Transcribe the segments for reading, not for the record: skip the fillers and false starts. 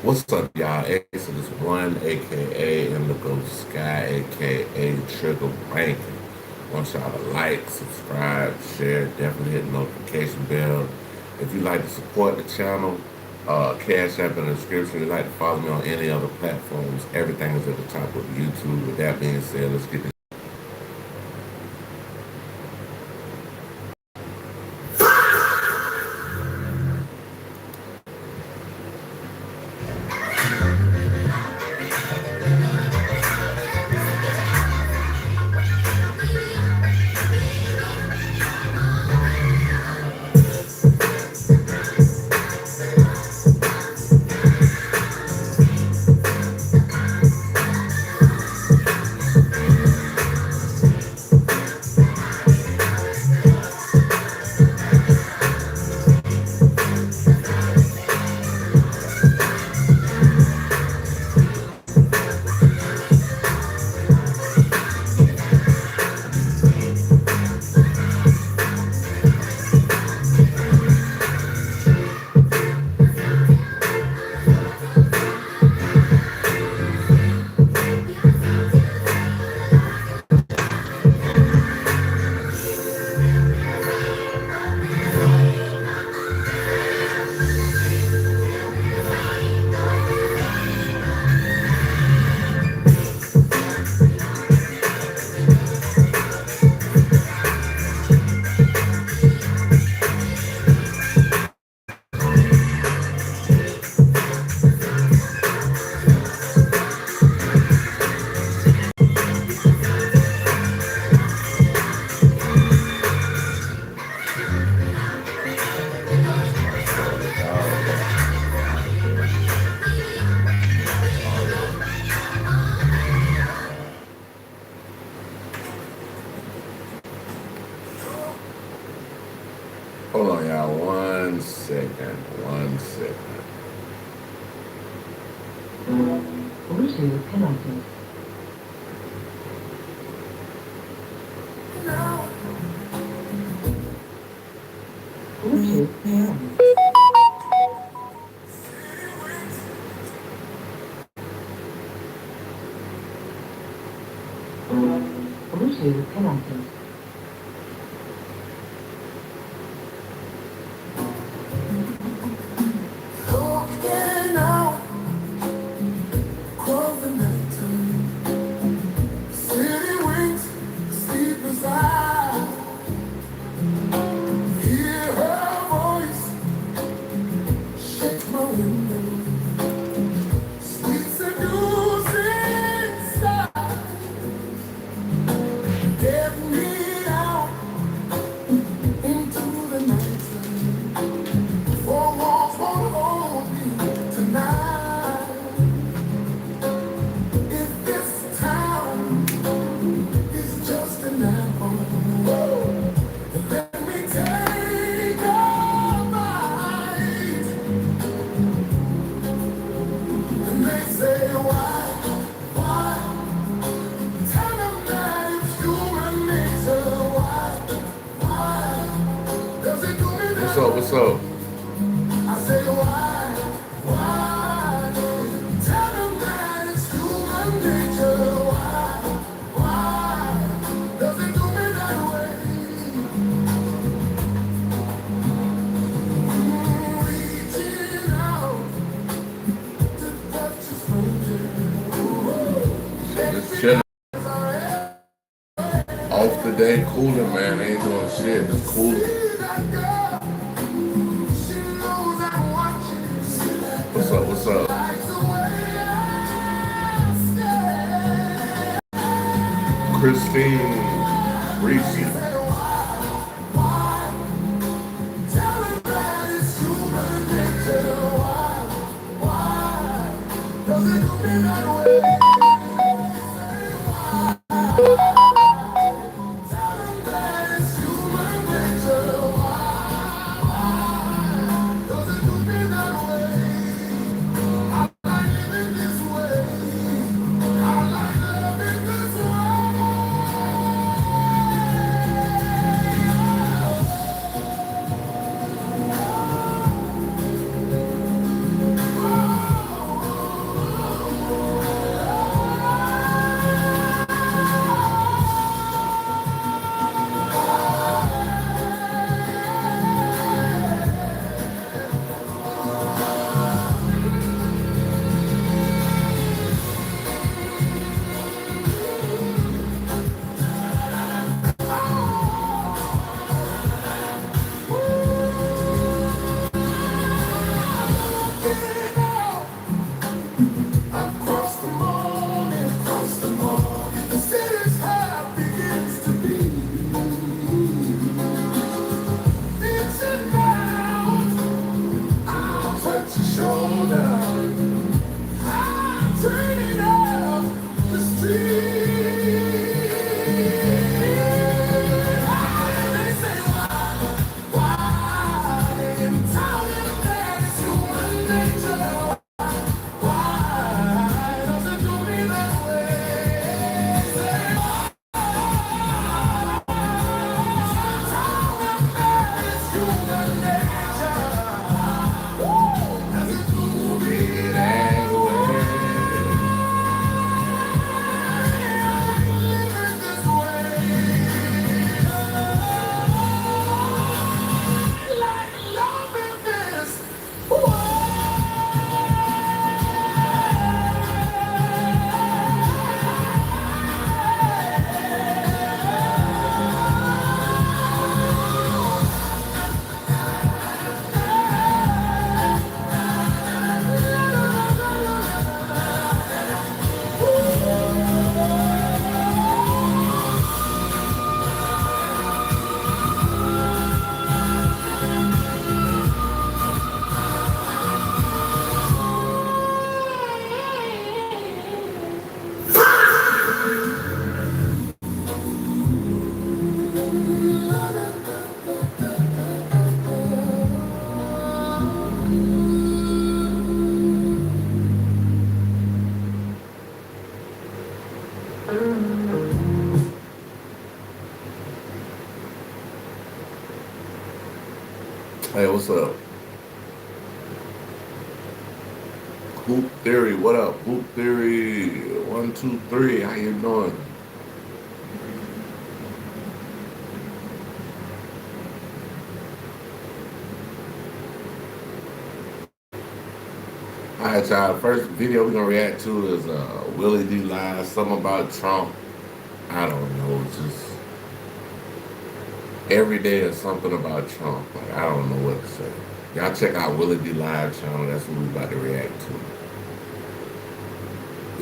What's up, y'all? Exodus 1, aka Indigo Sky, aka Trigger Ranking. Want y'all to like, subscribe, share, definitely hit the notification bell. If you like to support the channel, Cash App in the description. If you like to follow me on any other platforms, everything is at the top of YouTube. With that being said, let's get this. Hold on, y'all. 1 second. 1 second. Bluetooth connected. Bluetooth pairing. Bluetooth connected. What's up? What's up? Just chilling. Off the day, cooling, man. Ain't doing shit. Just cooling. What's up? What's up? Christine Reese. Hey, what's up? Hoop Theory, what up? Hoop Theory, 1, 2, 3. How you doing? All right, y'all. The first video we're gonna react to is Willie D live, something about Trump. I don't know, it's just every day is something about Trump. Like I don't know what to say. Y'all check out Willie D live channel. That's what we about to react to.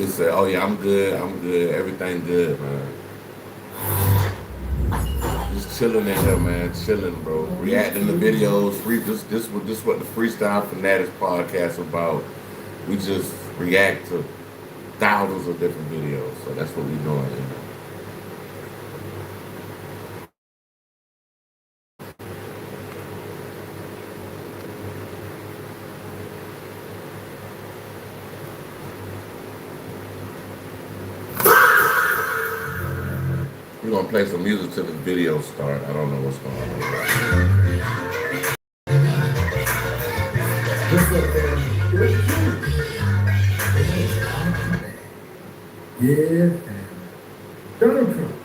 It said, "Oh yeah, I'm good, everything good, man. Just chilling in here, man, chilling, bro. Reacting to videos. This what the freestyle fanaticz podcast about. We just react to thousands of different videos, so that's what we doing. You know? We're gonna play some music till the video start. I don't know what's going on. Yeah, Donald Trump.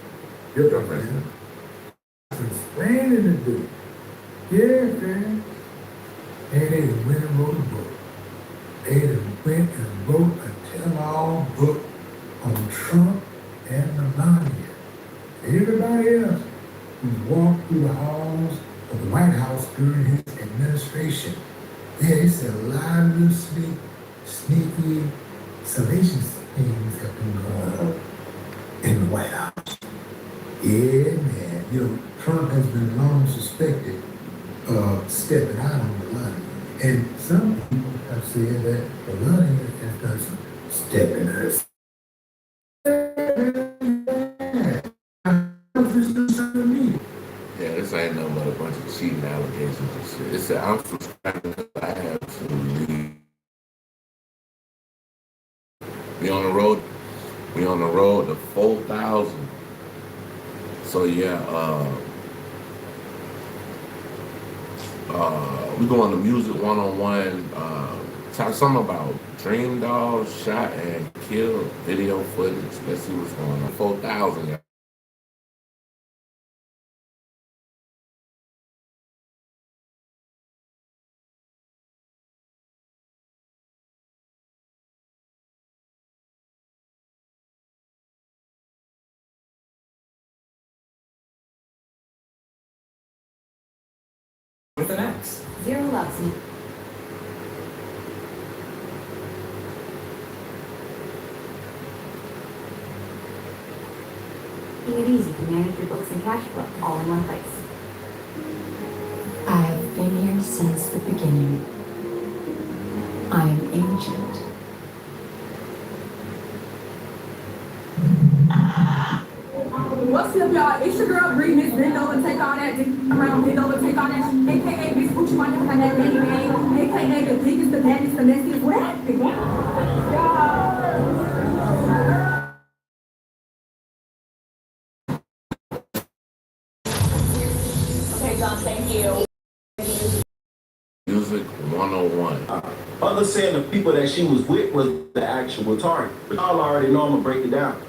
You're the president. Planning to do. Yeah, man. And they went and wrote a book. They went and wrote a tell-all book on Trump and Melania. Everybody else who walked through the halls of the White House during his administration. Yeah, he said a lot of little sneaky, salacious things have been going on in the White House. Yeah, man. You know, Trump has been long suspected of stepping out on Melania. And some people have said that Melania has done some stepping herself. Yeah, this ain't nothing but a bunch of cheating allegations and shit. It said, I'm subscribing because I have to leave. We on the road. We on the road to 4,000. So yeah, we going to music 101. Talk something about Dream Doll shot and killed video footage. Let's see what's going on. 4,000. With an X. Zero loves me. Make it easy to manage your books and cash flow all in one place. I've been here since the beginning. I'm ancient. What's up, y'all? It's your girl, Green. Miss Bend over, take all that dick around, bend over, take all that shit. AKA Miss Gucci, my nigga, that baby man. AKA the biggest, the baddest, the messiest. What happened? Okay, John, thank you. Music 101. Others saying the people that she was with was the actual target. But y'all already know I'm gonna break it down.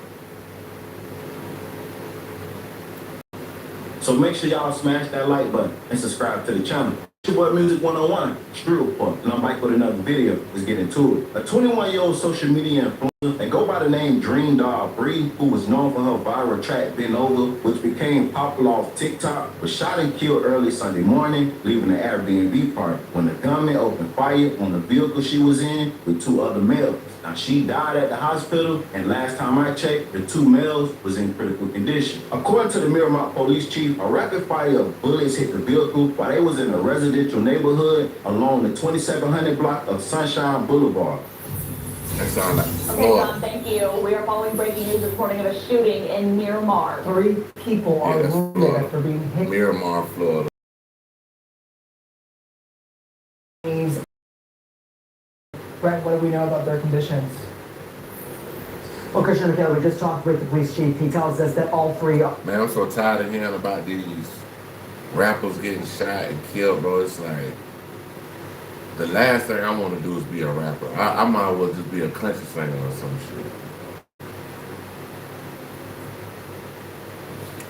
So make sure y'all smash that like button and subscribe to the channel. It's your boy Music 101, Street Report, and I'm back with another video. Let's get into it. A 21-year-old social media influencer that go by the name Dream Doll Bree, who was known for her viral track Bend Over, which became popular off TikTok, was shot and killed early Sunday morning, leaving the Airbnb park when the gunman opened fire on the vehicle she was in with 2 other males. Now, she died at the hospital, and last time I checked, the 2 males was in critical condition. According to the Miramar police chief, a rapid fire of bullets hit the vehicle while they was in a residential neighborhood along the 2700 block of Sunshine Boulevard. That sound like Okay, John, thank you. We are following breaking news reporting of a shooting in Miramar. 3 people are that's wounded Florida. after being hit. Miramar, Florida. Brett, what do we know about their conditions? Well, Commissioner McKellar, we just talked with the police chief. He tells us that all 3 are... Man, I'm so tired of hearing about these rappers getting shot and killed, bro. It's like the last thing I want to do is be a rapper. I might as well just be a country singer or some shit.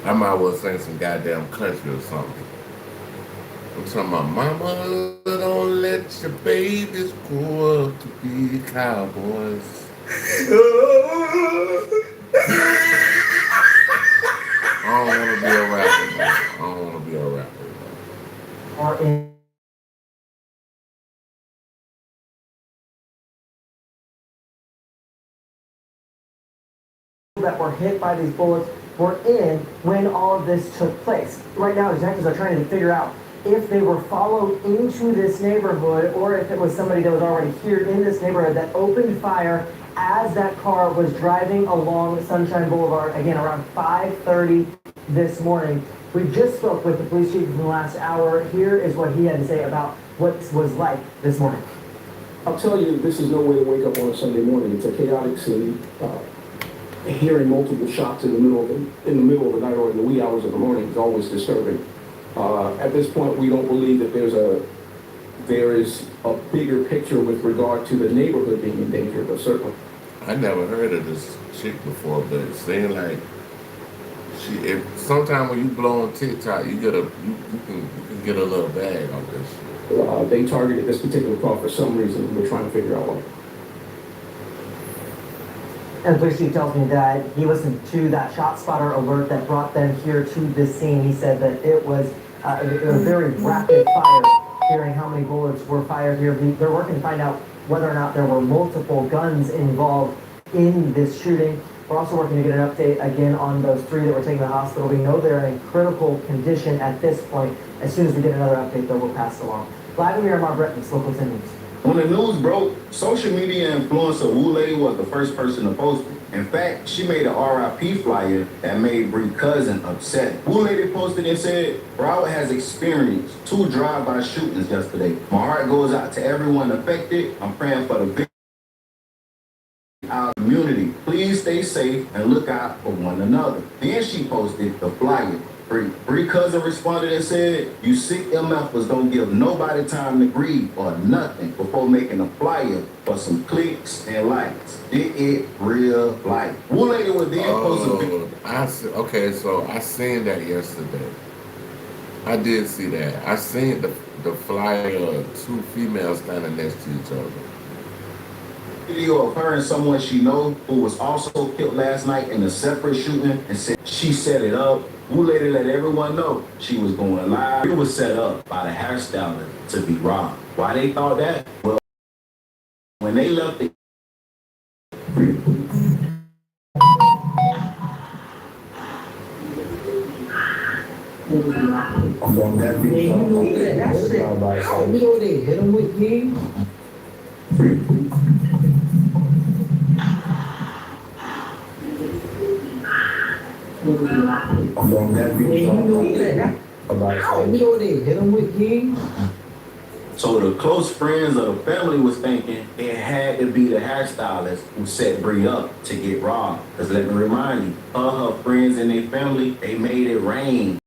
I might as well sing some goddamn country or something. I'm talking about, mama, don't let your babies grow up to be cowboys. I don't want to be a rapper, man. I don't want to be a rapper, man. Are in that were hit by these bullets were in when all of this took place. Right now, detectives are trying to figure out if they were followed into this neighborhood or if it was somebody that was already here in this neighborhood that opened fire as that car was driving along Sunshine Boulevard, again, around 5:30 this morning. We just spoke with the police chief in the last hour. Here is what he had to say about what was like this morning. I'll tell you, this is no way to wake up on a Sunday morning. It's a chaotic scene. Hearing multiple shots in the middle of the night or in the wee hours of the morning is always disturbing. At this point, we don't believe that there is a bigger picture with regard to the neighborhood being in danger, but certainly. I never heard of this chick before, but it seemed like sometimes when you blow on TikTok, you can get a little bag on this shit. They targeted this particular car for some reason. We're trying to figure out why. And the police chief tells me that he listened to that shot spotter alert that brought them here to this scene. He said that it was a very rapid fire, hearing how many bullets were fired here. They're working to find out whether or not there were multiple guns involved in this shooting. We're also working to get an update again on those 3 that were taken to the hospital. We know they're in critical condition at this point. As soon as we get another update, though, we'll pass it along. Vladimir Marbretnik, Local 10 News. When the news broke, social media influencer Wu Lady was the first person to post it. In fact, she made a RIP flyer that made Bree's cousin upset. Wu Lady posted and said, Broward has experienced 2 drive-by shootings yesterday. My heart goes out to everyone affected. I'm praying for the victims. Our community, please stay safe and look out for one another. Then she posted the flyer. Bree's cousin responded and said, you sick MFers don't give nobody time to grieve or nothing before making a flyer for some clicks and likes. Did it real life. Wu Lady would then post a okay, so I seen that yesterday. I did see that. I seen the flyer of 2 females standing next to each other. Video of her and someone she knows who was also killed last night in a separate shooting and said she set it up. Wu Lady let everyone know she was going live. It was set up by the hairstylist to be robbed. Why they thought that? Well, when they left the hit him with game. So the close friends of the family was thinking it had to be the hairstylist who set Bree up to get robbed. Because let me remind you, her friends and their family, they made it rain.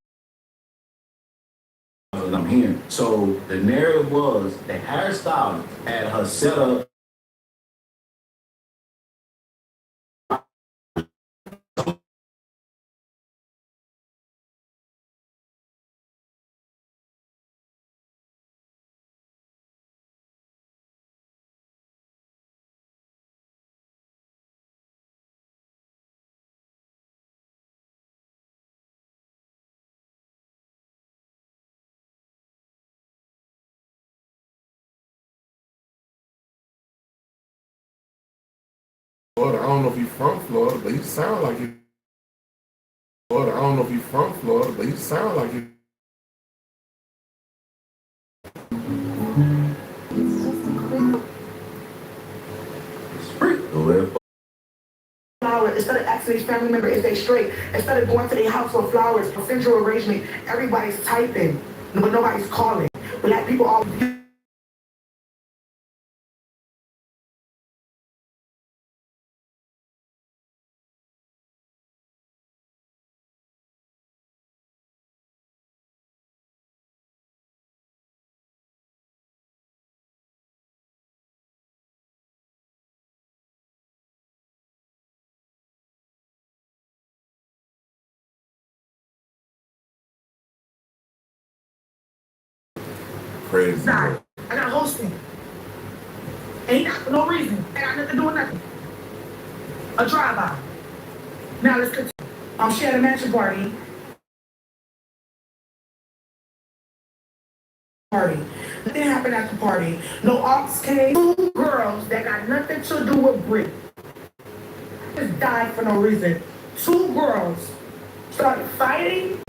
I'm hearing. So the narrative was the hairstylist had her set up Florida. I don't know if you're from Florida, but you sound like you. Florida. I don't know if you're from Florida, but you sound like you. Flowers, instead of asking each family member if they straight, instead of going to their house for flowers, for central arrangement, everybody's typing, but nobody's calling. Black people all crazy. Nah, I got hosting. Ain't not for no reason. I got nothing to do with nothing. A drive-by. Now let's continue. She had a mansion party. Nothing happened at the party. No ops came. Two girls that got nothing to do with Brit just died for no reason. Two girls started fighting.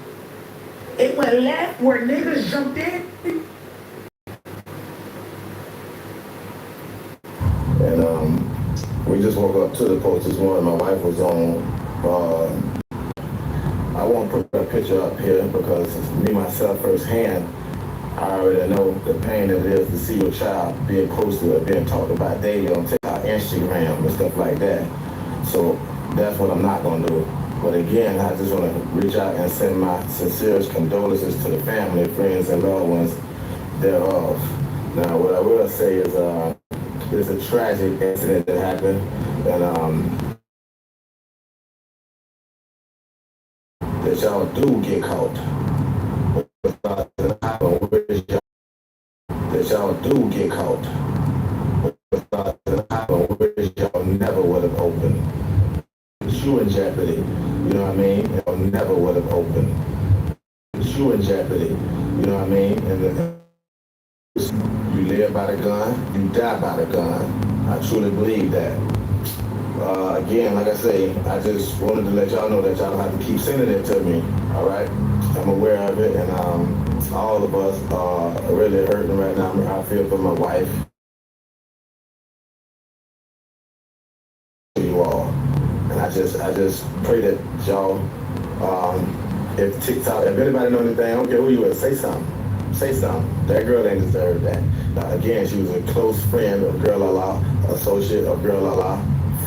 It went left where niggas jumped in. And we just woke up to the post this morning. My wife was on. I won't put a picture up here because me myself firsthand, I already know the pain that it is to see your child being posted or being talked about daily on TikTok, Instagram, and stuff like that. So that's what I'm not gonna do. But again, I just want to reach out and send my sincerest condolences to the family, friends, and loved ones thereof. Now, what I will say is, it's a tragic incident that happened, and that y'all do get caught. That y'all do get caught. Y'all never would have opened. You in jeopardy, you know what I mean? Y'all never would have opened. You in jeopardy, you know what I mean? And you live by the gun, you die by the gun. I truly believe that. Again, like I say, I just wanted to let y'all know that y'all don't have to keep sending it to me, all right? I'm aware of it, and all of us are really hurting right now. I feel for my wife. You all. And I just pray that y'all, if TikTok, if anybody know anything, I don't care who you is, say something. Say something. That girl ain't deserve that. Again, she was a close friend of Girl Lala, associate of Girl Lala,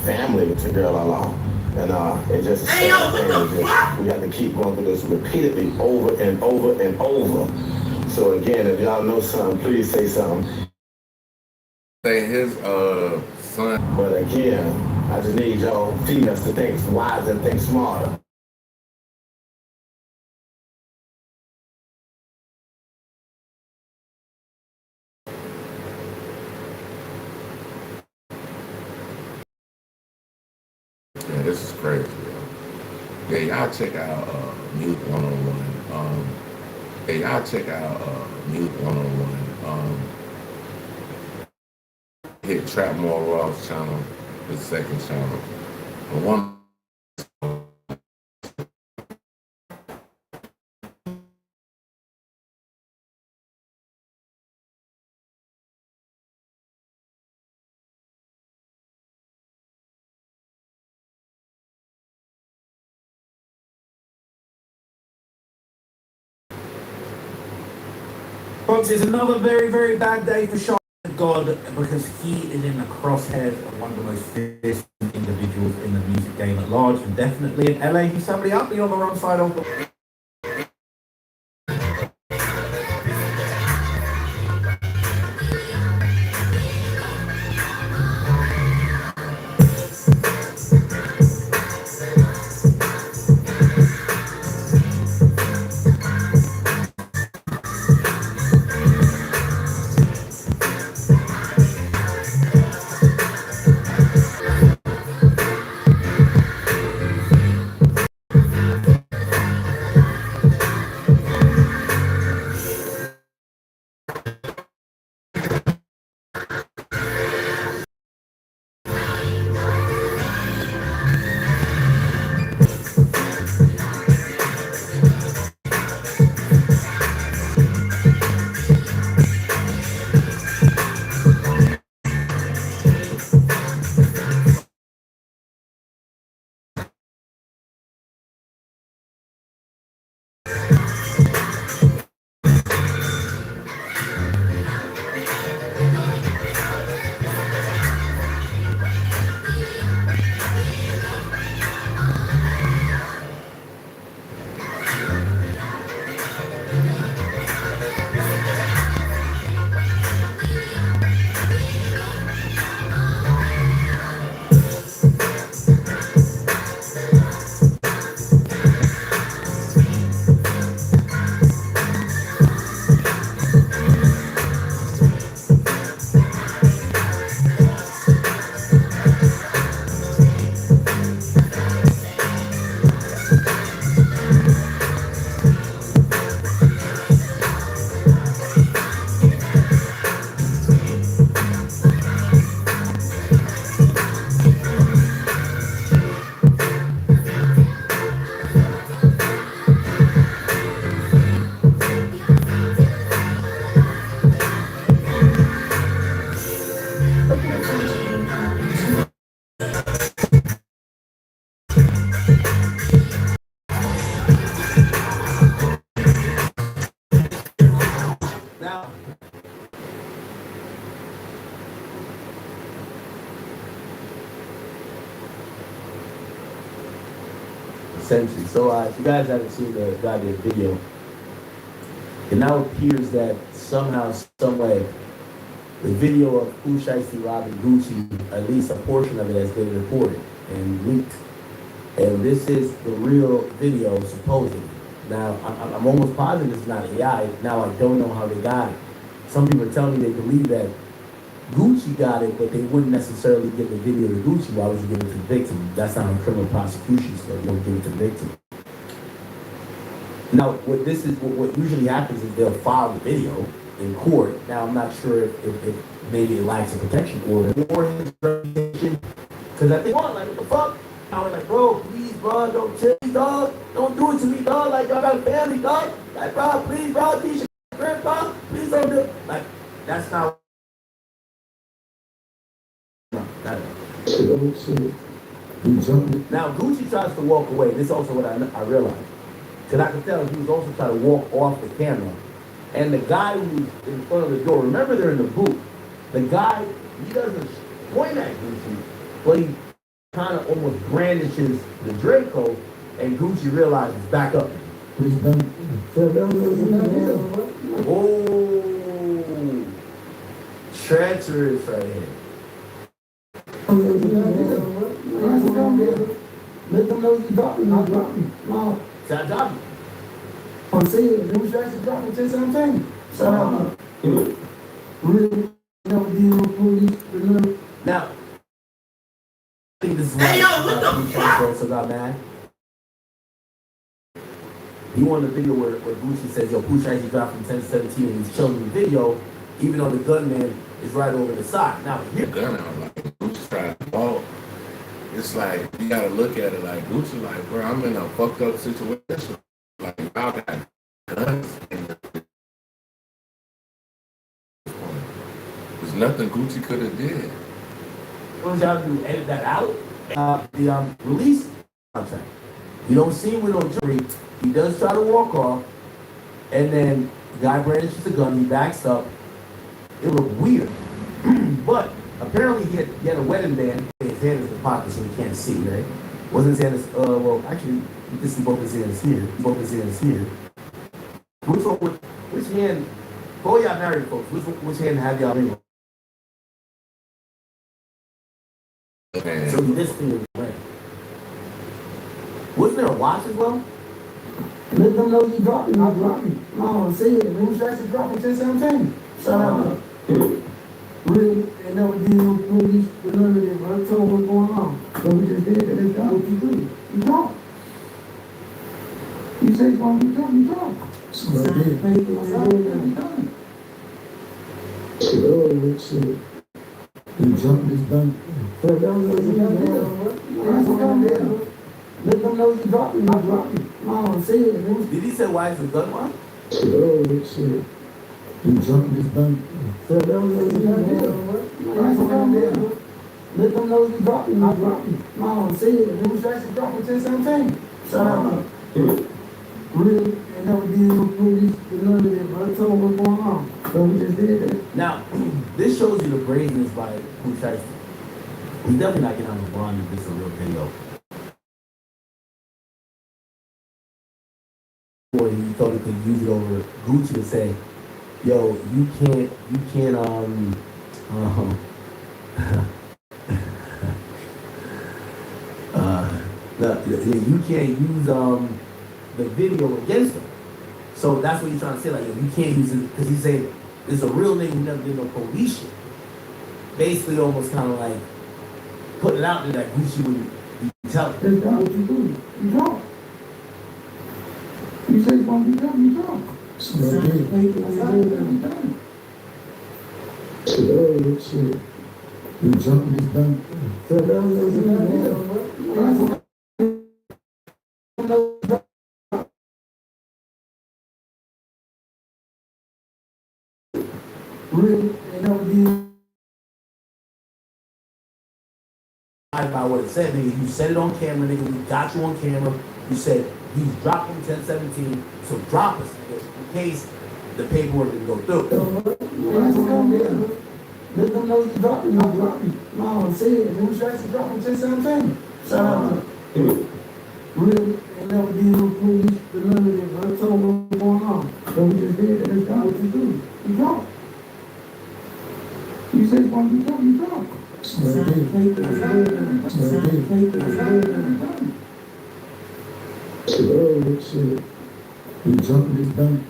family to Girl Lala. And it just, we have to keep going through this repeatedly over and over and over. So again, if y'all know something, please say something. Say his son. But again, I just need y'all females to think wise and think smarter. Yeah, this is crazy, yo. Yeah, y'all check out Mute 101. Yeah, y'all check out Mute 101. Hit Trap More Raw's channel, his second channel. And one. Folks, it's another very, very bad day for Sean God because he is in the crosshairs of one of the most fearsome individuals in the music game at large, and definitely in LA. He's somebody up on the wrong side of the... Essentially. So if you guys haven't seen the goddamn video, it now appears that somehow, some way, the video of Pooh Shiesty robbing Gucci, at least a portion of it has been recorded and leaked. And this is the real video, supposedly. Now, I'm almost positive it's not AI. Now, I don't know how they got it. Some people are telling me they believe that Gucci got it, but they wouldn't necessarily give the video to Gucci. Why would you give it to the victim? That's not a criminal prosecution, so you don't give it to the victim. Now, what usually happens is they'll file the video in court. Now, I'm not sure if maybe it lacks a protection order or his reputation, because I think, what the fuck? I was like, bro, please, bro, don't chill me, dog. Don't do it to me, dog. Like, y'all got a family, dog. Like, bro, please, bro, teach your grandpa. Please don't do it. Like, that's not. No, that. Now, Gucci tries to walk away. This is also what I realized. Because I could tell he was also trying to walk off the camera. And the guy who's in front of the door, remember they're in the booth. The guy, he doesn't point at Gucci, but he kind of almost brandishes the Draco, and Gucci realizes back up. Oh, treacherous right here. Let them know you drop me, not drop me. No. Shout out. I'm saying, them shots drop me 10 17. Shout out. Really, never deal with police. Now, I think this is why also got mad. He wanted a video where Gucci says, yo, Pooh Shiesty dropped from 10 to 17 and he's chilling the video, even though the gunman is right over the side. Now, here. Gun out, like, Gucci's trying to ball. It's like, you gotta look at it like, Gucci, like, bro, I'm in a fucked up situation. Like, y'all got guns. There's nothing Gucci could have did. What y'all do? Edit that out? The release contract. You don't see him with no jury. He does try to walk off, and then the guy brandishes the gun. He backs up. It looked weird, but apparently he had a wedding band. His hand is in the pocket, so he can't see. Right? Wasn't his hand? Well, actually, you can see both his hands here. Both his hands here. Which hand? Oh, y'all married folks. Which hand have y'all in? Man. So this thing is right. Wasn't there a watch as well? Let them know you drop me, not drop me. No, I'm saying, them shots drop me 10 17. Shout out. Really, they never deal with police. None of them. I told what's going on. So we just did it. That's what you do. You drop. You say it's going to be drop, you drop. So I did. Shit. You jump this done. Let them know you drop me, not drop me. No, I'm saying. Did he say why is the gun on? Shit. You jump this done. Let them know you drop me, not drop me. No, I'm saying. Them shots drop me 10 17. Shout out. Really, they never deal with police. None of them. I told what's going on. So we just did it. Now, this shows you the brazenness by Pooh Shiesty. He's definitely not getting on the bond if this is a real video. Or he thought he could use it over Gucci to say, yo, you can't, you can't use the video against him. So that's what he's trying to say, like, yo, you can't use it, because he's saying, there's a real nigga who never did no police shit. Basically almost kind of like putting it out there that Gucci wouldn't be telling. That's not what you do. You drop. You say it's going to be done, you drop. So I did. Shit. You jump this done. Really, they never did. By what it said, nigga, you said it on camera, nigga, we got you on camera. You said he's dropping 1017, so drop us, nigga, in case the paperwork didn't go through. Let them know you drop me, not drop me. No, I'm saying, them shots drop me 10 17. Shout out. Really, they never did no police for none of this. I told him what's going on. So we just did it. That's not what you do. You drunk. You say it's gonna be drunk, you drunk. Shit, you drunk this done.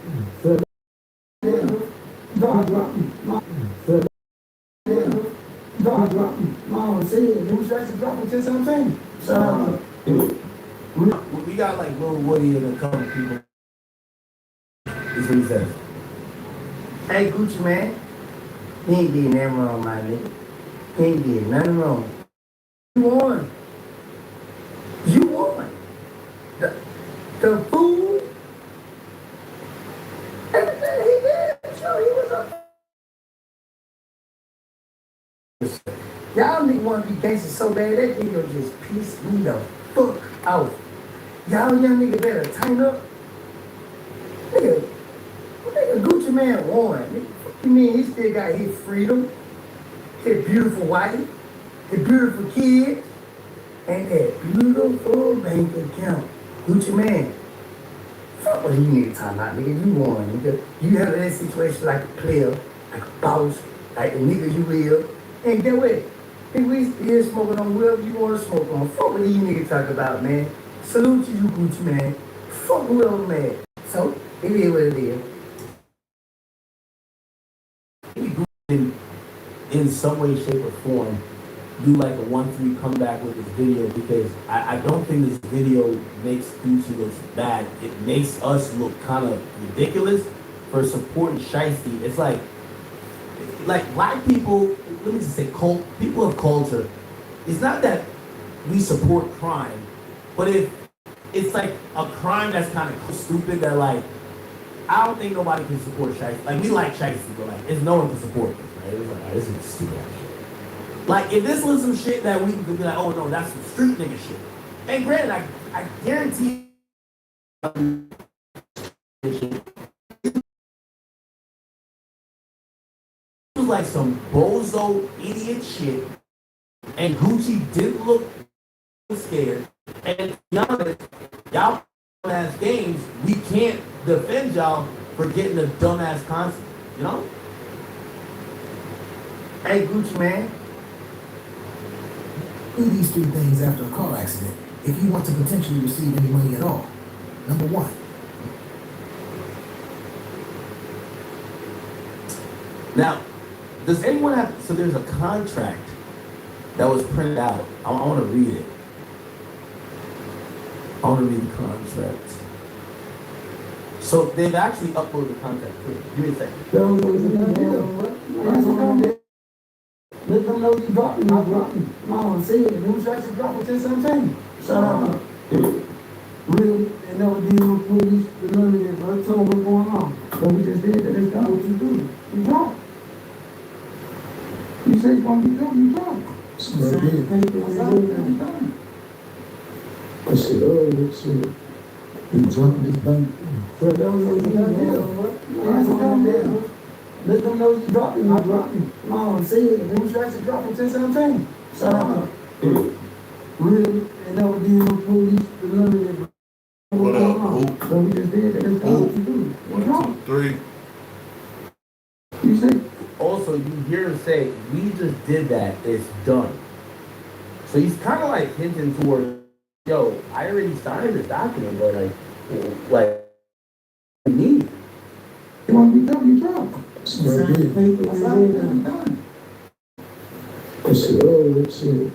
God drop me. God drop me. Mama said, demonstration drop me 10-17. We got like Lil Woody and a couple people. This is what he says. Hey, Gucci man, you ain't did nothing wrong, my nigga. You ain't did nothing wrong. You won. You won. The fool, everything he did, so he was a. Y'all niggas want to be gangsters so bad, that nigga just pissed me the fuck out. Y'all young nigga better tighten up. Nigga Gucci man won. Nigga, fuck you mean he still got his freedom, his beautiful wife, his beautiful kids, and that beautiful bank account. Gucci man, fuck what you need to time out, nigga. You won, nigga. You handle that situation like a player, like a boss, like the nigga you will. And get what? Nigga, we still smoking on whoever you want to smoke on. Fuck what these niggas talk about, man. Salute to you, Gucci man. Fuck whoever, man. So, it is what it is. In some way, shape, or form, do like a 1-3 comeback with this video, because I don't think this video makes Gucci look bad. It makes us look kind of ridiculous for supporting Shiesty. It's like black people, let me just say, people of culture, it's not that we support crime, but if it's like a crime that's kind of stupid that like, I don't think nobody can support Shiesty. Like, we like Shiesty, but like, there's no one to support this, right? It's like, this is stupid shit. Like, if this was some shit that we could be like, oh no, that's some street nigga shit. And granted, I guarantee it was like some bozo idiot shit, and Gucci didn't look scared. And to be honest, y'all ass games, we can't defend y'all for getting a dumbass concept, you know? Hey, Gucci man. Do these 3 things after a car accident if you want to potentially receive any money at all. Number 1. Now, does anyone have, so there's a contract that was printed out. I want to read it. I want to read the contract. So they've actually uploaded the contract too. Give me a second. Let them know you dropped me, I dropped me. Mama said, demonstration drop me 10-17. Shut up. Really, they never did no police for none of this. I told them what's going on. So we just did that. That's not what you do. You drunk. You say you're gonna be drunk, you drunk. I said, oh, shit. You drunk this bank. Let them know you dropped me, I dropped me. Mama said, demonstration drop me 10-17. Shut up. Really, they never did no police for none of this. What up, Hoop? So we just did that. That's not what you do. 1, 2, 3. You say, also, you hear him say, we just did that, it's done. So he's kind of like hinting toward, yo, I already signed this document, but like, me. you want to be drunk, you drunk. I said, oh, shit.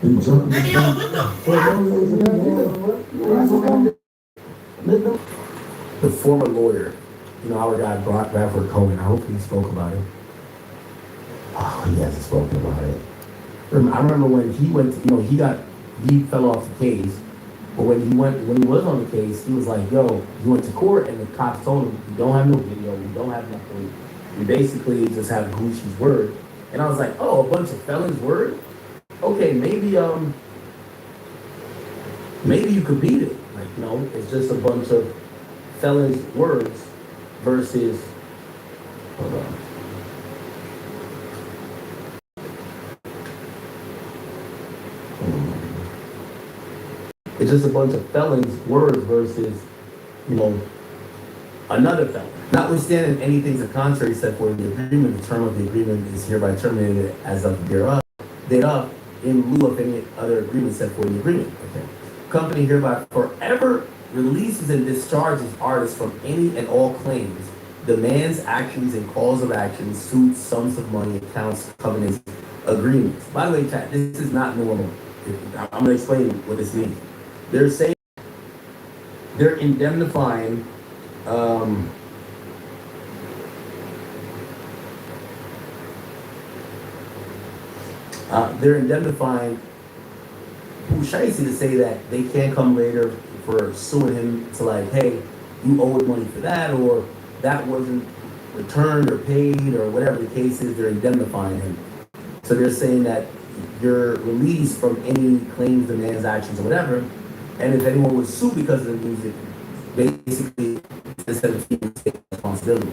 You drunk this bank. The former lawyer, you know, our guy Bradford Cohen, I hope he spoke about it. Oh, he hasn't spoken about it. I remember when he went to, he fell off the case, but when he was on the case, he was like, yo, he went to court and the cops told him, we don't have no video, we don't have nothing. We basically just have Gucci's word. And I was like, oh, a bunch of felons' word? Okay, maybe you could beat it. Like, it's just a bunch of felons' words versus, hold on. It's just a bunch of felons' words versus, you know, another felon. Notwithstanding anything to contrary set for the agreement, the term of the agreement is hereby terminated as of thereof, in lieu of any other agreement set for the agreement. Okay. Company hereby forever releases and discharges artists from any and all claims, demands, actions, and calls of action, suits, sums of money, accounts, covenants, agreements. By the way, chat, this is not normal. I'm going to explain what this means. They're saying they're indemnifying Pushaisi to say that they can't come later for suing him to like, hey, you owed money for that, or that wasn't returned or paid, or whatever the case is. They're indemnifying him. So they're saying that you're released from any claims, demands, actions, or whatever. And if anyone was sued because of the music, basically, instead of taking responsibility.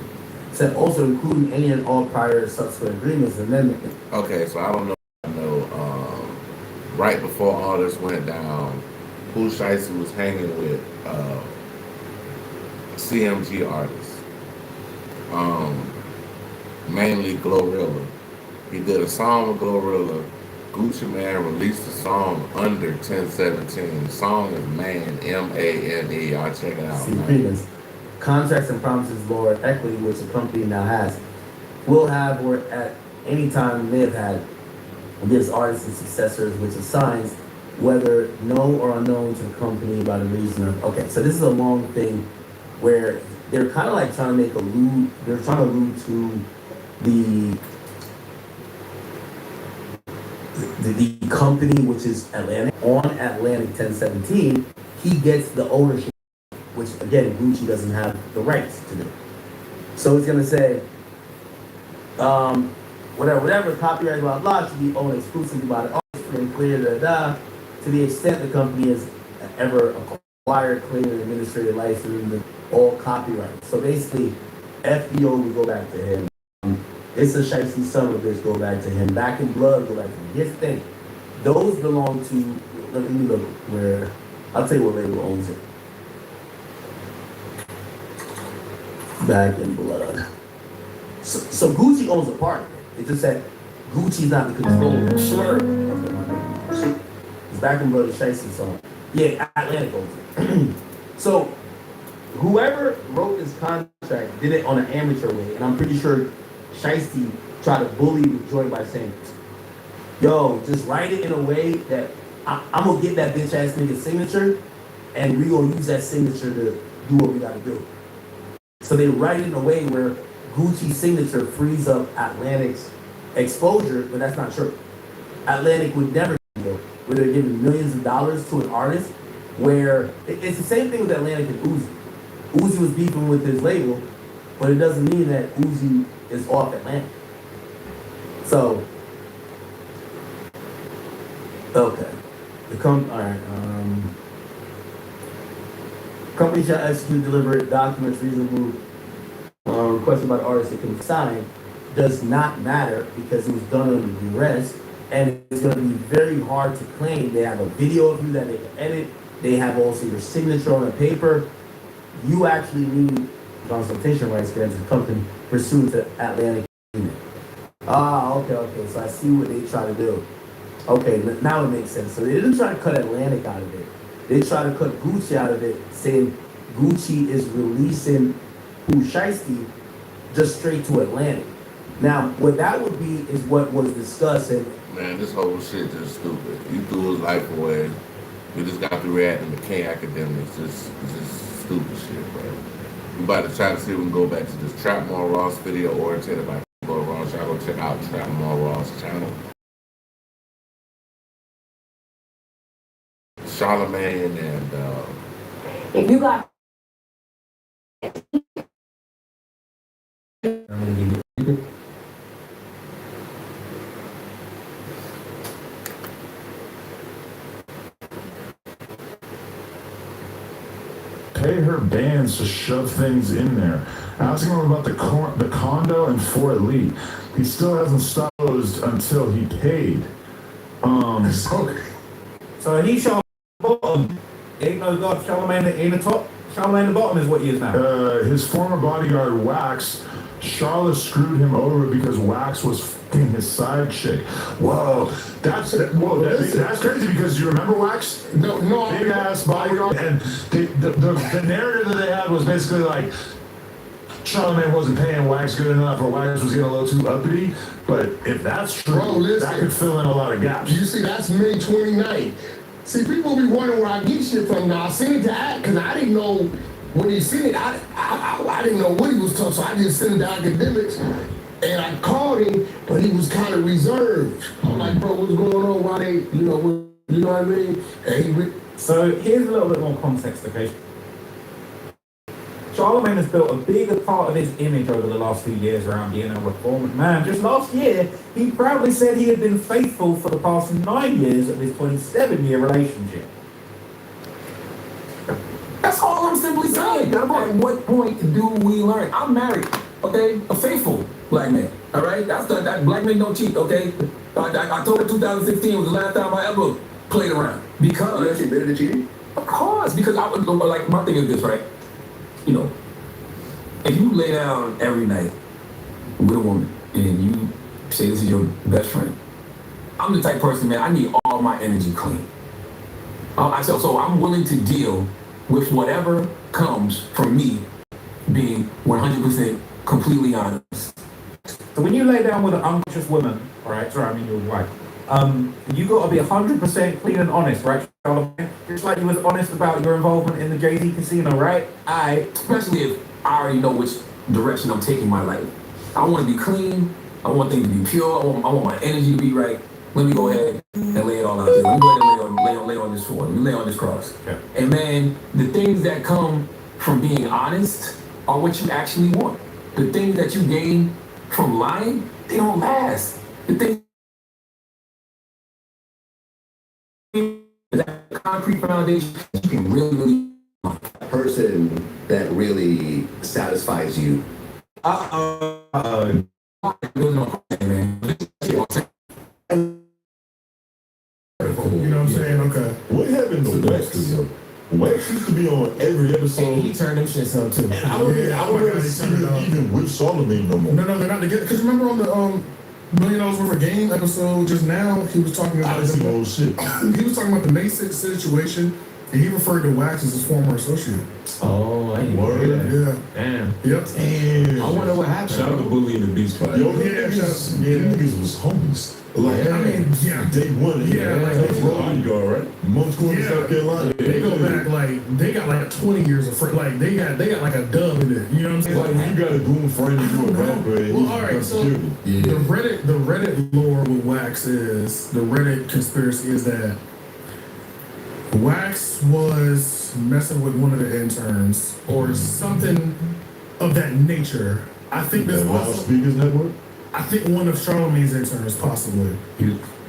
So also including any and all prior subsequent agreements and amendments. Okay, so I don't know. Right before all this went down, Pooh Shiesty was hanging with CMG artists, mainly Glorilla. He did a song with Glorilla. Gucci Mane released a song under 1017. The song is Man, M-A-N-E. Y'all check it out. Agreements, contracts and promises law or equity, which the company now has, will have or at any time may have had, gives artists and successors, which assigns, whether known or unknown to the company by the reason of, okay, so this is a long thing where they're kind of like trying to make they're trying to allude to the company, which is Atlantic, on Atlantic 1017, he gets the ownership, which again, Gucci doesn't have the rights to do. So it's gonna say, whatever, copyright, blah, blah, should be owned exclusively by the artist, free and clear, to the extent the company has ever acquired, claimed, and administrative license and all copyright. So basically, FBO would go back to him. It's a Shiesty son of a bitch, go back to him. Back in Blood, go back to him. Here's the thing. Those belong to, let me look where, I'll tell you what label owns it. Back in Blood. So Gucci owns a part of it. It's just that Gucci's not the controller. Sure. It's Back in Blood, Shiesty song. Yeah, Atlantic owns it. So whoever wrote this contract did it on an amateur way, and I'm pretty sure Shiesty tried to bully the joint by saying, yo, just write it in a way that I'm gonna get that bitch ass nigga's signature, and we gonna use that signature to do what we gotta do. So they write it in a way where Gucci's signature frees up Atlantic's exposure, but that's not true. Atlantic would never do it, where they're giving millions of dollars to an artist, where it's the same thing with Atlantic and Uzi. Uzi was beefing with his label, but it doesn't mean that Uzi is off Atlantic. So, okay. Company shall execute, deliver documents reasonable, requested by the artist that can sign, does not matter because it was done under duress, and it's going to be very hard to claim. They have a video of you that they can edit. They have also your signature on a paper. You actually need consultation rights granted to the company pursuant to Atlantic. Okay. So I see what they try to do. Okay, now it makes sense. So they didn't try to cut Atlantic out of it. They try to cut Gucci out of it, saying Gucci is releasing Pooh Shiesty just straight to Atlantic. Now, what that would be is what was discussed. And man, this whole shit is stupid. You threw his life away. We just got to react to McCain academics. Just stupid shit, bro. We about to try to see if we can go back to this Trap More Ross video oriented by More Ross. Y'all go check out Trap More Ross channel. Charlemagne and If you got pay her bands to shove things in there. Asking him about the condo in Fort Lee. He still hasn't stopped those until he paid. So he showed ain't no God. Charlemagne in the top. Charlemagne the bottom is what he is now. His former bodyguard Wax, Charlotte screwed him over because Wax was f***ing his side chick. Whoa, that's crazy because you remember Wax? No. Big ass bodyguard, and the narrative that they had was basically like Charlemagne wasn't paying Wax good enough, or Wax was getting a little too uppity. But if that's true, that could fill in a lot of gaps. You see, that's May 29th. See, people be wondering where I get shit from now. I sent it to Act because I didn't know when he sent it. I didn't know what he was talking, so I just sent it to Academics. And I called him, but he was kind of reserved. I'm like, bro, what's going on? Why they, you know what I mean? And so here's a little bit more context, okay? Charlemagne has built a bigger part of his image over the last few years around being a reformed man. Just last year, he proudly said he had been faithful for the past 9 years of his 27-year relationship. That's all I'm simply saying. At what point do we learn? I'm married, okay? A faithful black man, all right? That black men don't cheat, okay? October 2016 was the last time I ever played around. Because... You actually admitted to cheating? Of course, because I would, like, my thing is this, right? You know, if you lay down every night with a woman and you say this is your best friend, I'm the type of person, man, I need all my energy clean. So I'm willing to deal with whatever comes from me being 100% completely honest. So when you lay down with an unconscious woman, all right, sorry, I mean your wife, you got to be 100% clean and honest, right, Charlemagne? Just like you was honest about your involvement in the Jay-Z casino, right? Especially if I already know which direction I'm taking my life. I want to be clean. I want things to be pure. I want my energy to be right. Let me go ahead and lay it all out there. Let me go ahead and lay on this sword. Let me lay on this cross. Okay. And man, the things that come from being honest are what you actually want. The things that you gain from lying, they don't last. The things that concrete foundation, you can really person that really satisfies you. Man. You know what I'm saying? Okay. What happened to Wax? Wax used to be on every episode. And he turned them shits up too. And I don't see them even with Charlemagne no more. No, they're not together. Because remember on the $1 million worth of game episode just now, he was talking about old shit. He was talking about the Mason situation, and he referred to Wax as his former associate. Oh, I didn't hear that. Yeah. Damn. Yep. Damn. I wonder what happened. Shout out to Bully and the Beast Fight. Yo, niggas was homies. Like, I mean, day one. Like, bodyguard, right? Most school in South Carolina. They go back like they got like 20 years of like they got like a dub in it. You know what I'm saying? Like when you got a goon friend and you a rapper. Well, all right. So the Reddit lore with Wax is the Reddit conspiracy is that Wax was messing with one of the interns or something of that nature. I think there's also Loudspeakers Network. I think one of Charlemagne's interns, possibly.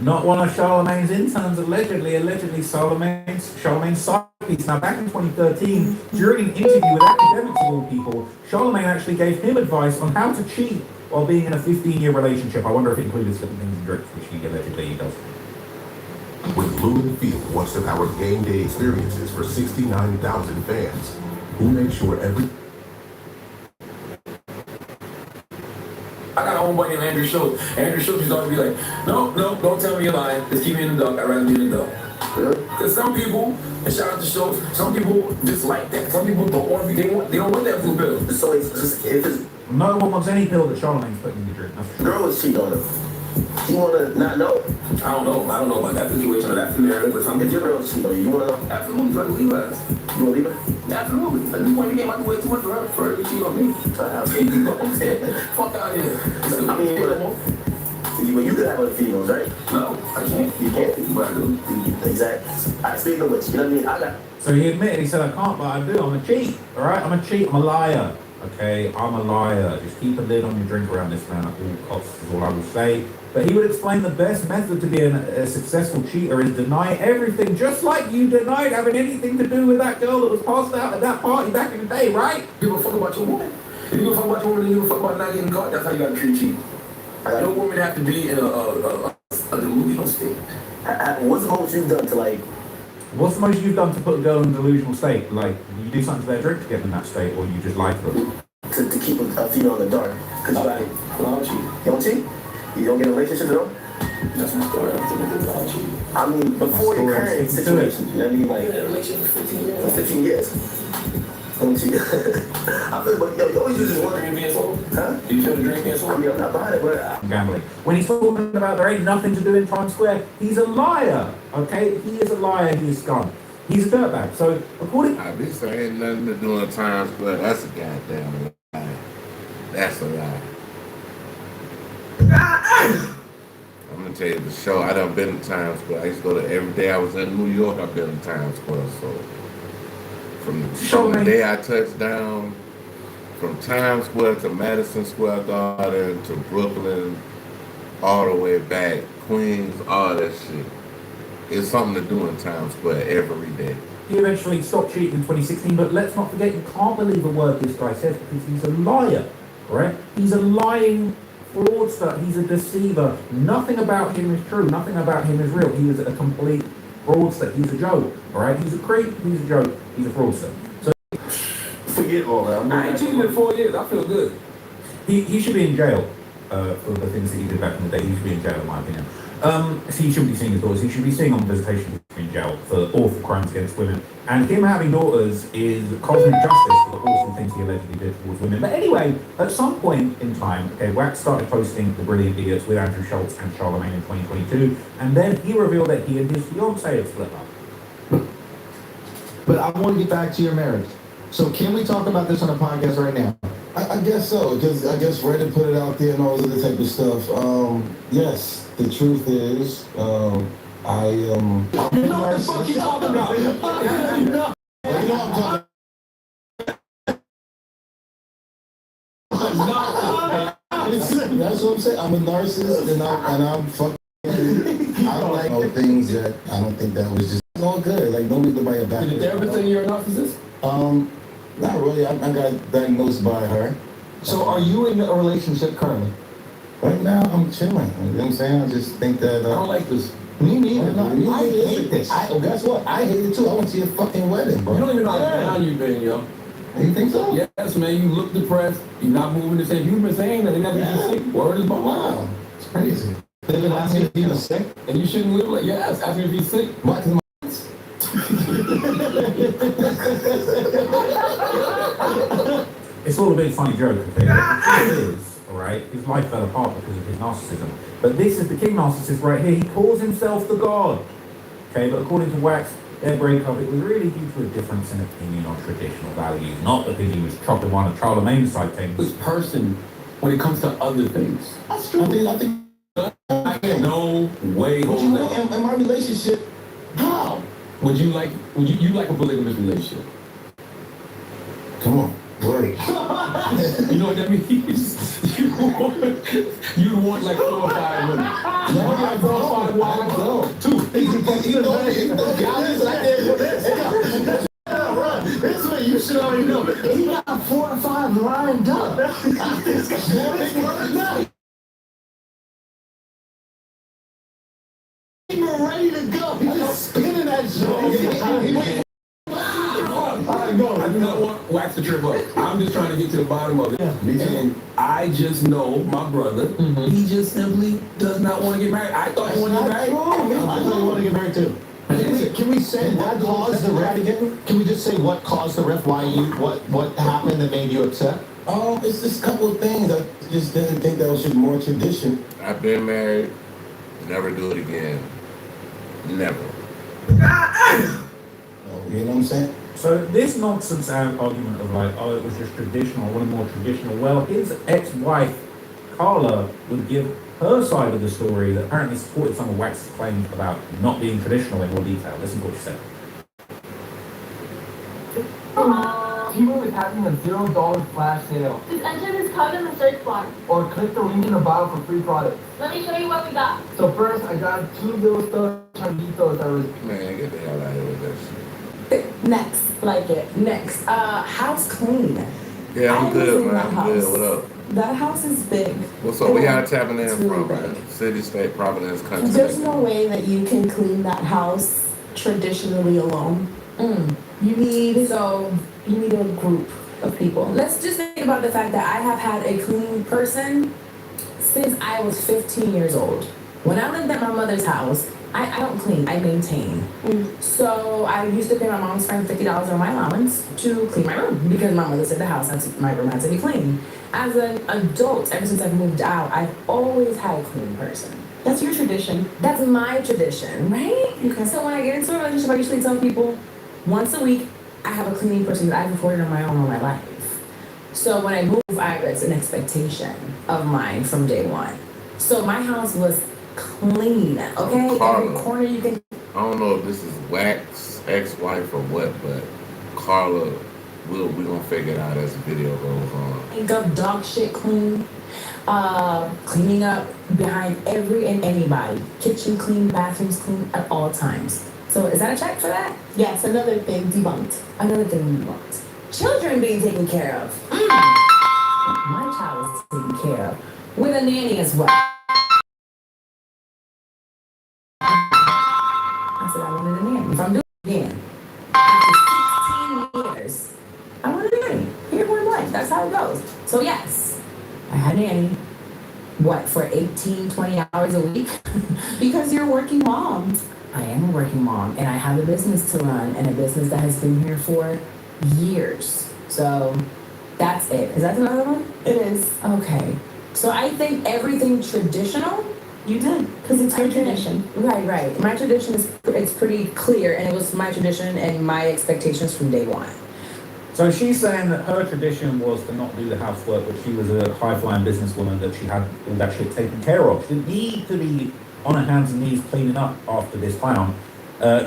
Not one of Charlemagne's interns, allegedly Charlemagne's side piece. Now, back in 2013, during an interview with Academics of all people, Charlemagne actually gave him advice on how to cheat while being in a 15-year relationship. I wonder if it included certain things and drinks, which he allegedly does. With Lumen Field wants to power game day experiences for 69,000 fans, who make sure every... I got a homeboy named Andrew Schultz. Andrew Schultz used to always be like, no, don't tell me you're lying. Just keep me in the dark. I'd rather be in the dark. Because some people, and shout out to Schultz, some people just like that. Some people don't want to be, they don't want that blue pill. So it's just, if it's... No one wants any pill that Charlemagne's putting in the drink. Girl is cheating on him. You want to not know? I don't know about that situation or that scenario, but some if your girl's cheating on you, you want to know? Absolutely, so I can leave us. You want to leave her? Absolutely. At this point, you can't like way too much for her for her to cheat on me. Fuck out of here. I mean, you could have other females, right? No, I can't. You can't. But I do. Exactly. I speak of which, you know what I mean? So he admitted, he said, I can't, but I do. I'm a cheat, all right? I'm a cheat. I'm a liar, okay? I'm a liar. Just keep a lid on your drink around this man at all costs is all I will say. But he would explain the best method to be a successful cheater is deny everything, just like you denied having anything to do with that girl that was passed out at that party back in the day, right? Give a fuck about your woman. If you give a fuck about your woman, then you give a fuck about not getting caught. That's how you got to treat cheating. No woman have to be in a delusional state. What's the most you've done to, like, What's the most you've done to put a girl in a delusional state? Like, you do something to their drink to get them in that state, or you just lie to them? To keep a female in the dark. Because like, I don't cheat. You don't cheat? You don't get in a relationship at all? That's my story. I mean, before your current situation, you know what I mean? Like, in a relationship for 15 years. For 15 years. I don't cheat. I feel, but yo, you always use this word. Being sold? Huh? Do you feel the drink being sold? I mean, I'm not behind it, but Gambling. When he's talking about there ain't nothing to do in Times Square, he's a liar. Okay? He is a liar, he is scum. He's a dirtbag. So, according I be saying nothing to do in Times Square. That's a goddamn lie. That's a lie. I'm gonna tell you the show. I done been to Times Square. I used to go to every day I was in New York. I've been to Times Square. So from the day I touched down, from Times Square to Madison Square Garden to Brooklyn, all the way back, Queens, all that shit. It's something to do in Times Square every day. he eventually stopped cheating in 2016, but let's not forget, you can't believe a word this guy says because he's a liar, right? He's a lying fraudster. He's a deceiver. Nothing about him is true. Nothing about him is real. He is a complete fraudster. He's a joke, all right? He's a creep. He's a joke. He's a fraudster. So forget all that. I ain't cheated in 4 years. I feel good. He should be in jail for the things that he did back in the day. He should be in jail, in my opinion. So he shouldn't be seeing his daughters. He should be seeing on visitation in jail for awful crimes against women. And him having daughters is cosmic justice for the awful things he allegedly did towards women. But anyway, at some point in time, okay, Wax started posting the brilliant idiots with Andrew Schultz and Charlemagne in 2022, and then he revealed that he and his fiancée had split up. But I want to get back to your marriage. So can we talk about this on a podcast right now? I guess so, because I guess Reddit put it out there and all this other type of stuff. Yes, the truth is, You know what the fuck you talking about? You know I'm talking. That's what I'm saying. I'm a narcissist, and I'm fucking. I don't like things that I don't think that was just all good. Like nobody's nobody back. Did the therapist say you're a narcissist? Not really. I got diagnosed by her. So are you in a relationship currently? Right now, I'm chilling. You know what I'm saying? I just think that I don't like this. Me neither. I hate this. Guess what? I hate it too. I went to your fucking wedding, bro. You don't even know how down you've been, yo. You think so? Yes, man. You look depressed. You're not moving the same. You've been saying that. They never been sick. Word is bond. Wow. It's crazy. They've been asking if you're sick. And you shouldn't live like, yes, asking if he's sick. Why? It's all a big funny joke, okay? It is, alright? His life fell apart because of his narcissism. But this is the king narcissist right here. He calls himself the god. Okay, but according to Wax, their breakup, it was really due to a difference in opinion on traditional values, not because he was chopping one of Charlemagne's side things. This person, when it comes to other things. That's true. I think no way. In my relationship, how? Would you like a polygamous relationship? Come on, word. You know what that means? You want like 4 or 5 women. You want like 4 or 5 wives? No. 2. You know, right there for this. This way you should already know. He got 4 or 5 lined up. He was ready to go. He was spinning that shit. I do not want Wax to trip up. I'm just trying to get to the bottom of it. And I just know my brother, he just simply does not want to get married. I thought he wanted to get married. I thought he wanted to get married too. Can we say what caused the rift? Can we just say what caused the rift? Why what happened that made you upset? It's just a couple of things. I just didn't think that was more tradition. I've been married. Never do it again. Never. You know what I'm saying? So this nonsense argument of like, oh, it was just traditional, I wanted more traditional. Well, his ex-wife, Carla, would give her side of the story that apparently supported some of Wax's claims about not being traditional in more detail. Listen to what she said. T-Mobile is having a $0 flash sale. Just enter this code in the search bar. Or click the link in the bio for free products. Let me show you what we got. So first, I got 2 little changuitos that was... Man, get the hell out of here with that shit. Next, like it. Next, house clean. Yeah, I'm good, man. That I'm house. good. What up? That house is big. What's up? Where y'all tapping in It's really from? big. City, state, Providence, country. There's no way that you can clean that house traditionally alone. You need a group of people. Let's just think about the fact that I have had a clean person since I was 15 years old. When I lived at my mother's house, I don't clean, I maintain. So I used to pay my mom's friend $50 on my allowance to clean my room because my mother said my room had to be clean. As an adult, ever since I've moved out, I've always had a clean person. That's your tradition. That's my tradition, right? Okay. So when I get into a relationship, I usually tell people once a week, I have a cleaning person that I've afforded on my own all my life. So when I move, it's an expectation of mine from day one. So my house was clean, okay? Carla, every corner you can. I don't know if this is Wax ex-wife or what, but Carla, we're gonna figure it out as the video goes on. Think of dog shit clean. Cleaning up behind every and anybody. Kitchen clean, bathrooms clean at all times. So is that a check for that? Yes, another thing debunked. Another thing debunked. Children being taken care of. My child is taken care of. With a nanny as well. I said I wanted a nanny. If I'm doing it again, after 16 years, I want a nanny. Here we're life. That's how it goes. So yes, I had a nanny. What, for 18, 20 hours a week? Because you're a working mom. I am a working mom, and I have a business to run, and a business that has been here for years. So that's it. Is that another one? It is. Okay. So I think everything traditional. You did, because it's your tradition. Right. My tradition it's pretty clear, and it was my tradition and my expectations from day one. So she's saying that her tradition was to not do the housework, but she was a high-flying businesswoman, that she had all that shit taken care of. She didn't need to be on her hands and knees cleaning up after this clown.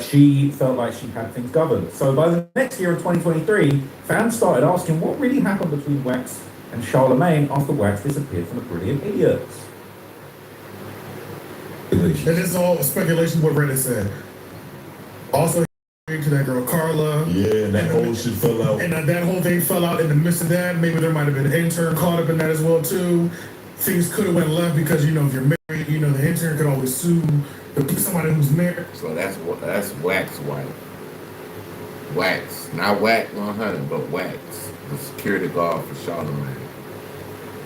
She felt like she had things governed. So by the next year in 2023, fans started asking what really happened between Wax and Charlemagne after Wax disappeared from the Brilliant Idiots. It is all speculation what Reddit said. Also, to that girl Carla. Yeah, and that whole shit fell out. And that whole thing fell out in the midst of that. Maybe there might have been an intern caught up in that as well too. Things could have went left because if you're married, the intern could always sue somebody who's married. So that's Wax wife. Wax, not Wax 100, but Wax, the security guard for Charlemagne.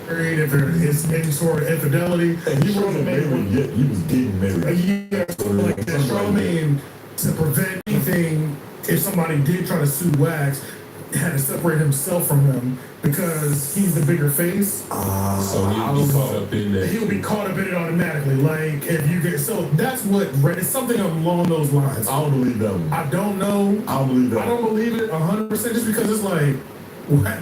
If there is any sort of infidelity, and he wasn't married yet. He was getting married. Yeah, so like that. Charlemagne, to prevent anything, if somebody did try to sue Wax, had to separate himself from him because he's the bigger face. So he'll be caught up in that. He'll be caught up in it automatically. Like if you get that's what it's something along those lines. I don't believe that one. I don't know. I don't believe that. I don't believe it 100% just because it's like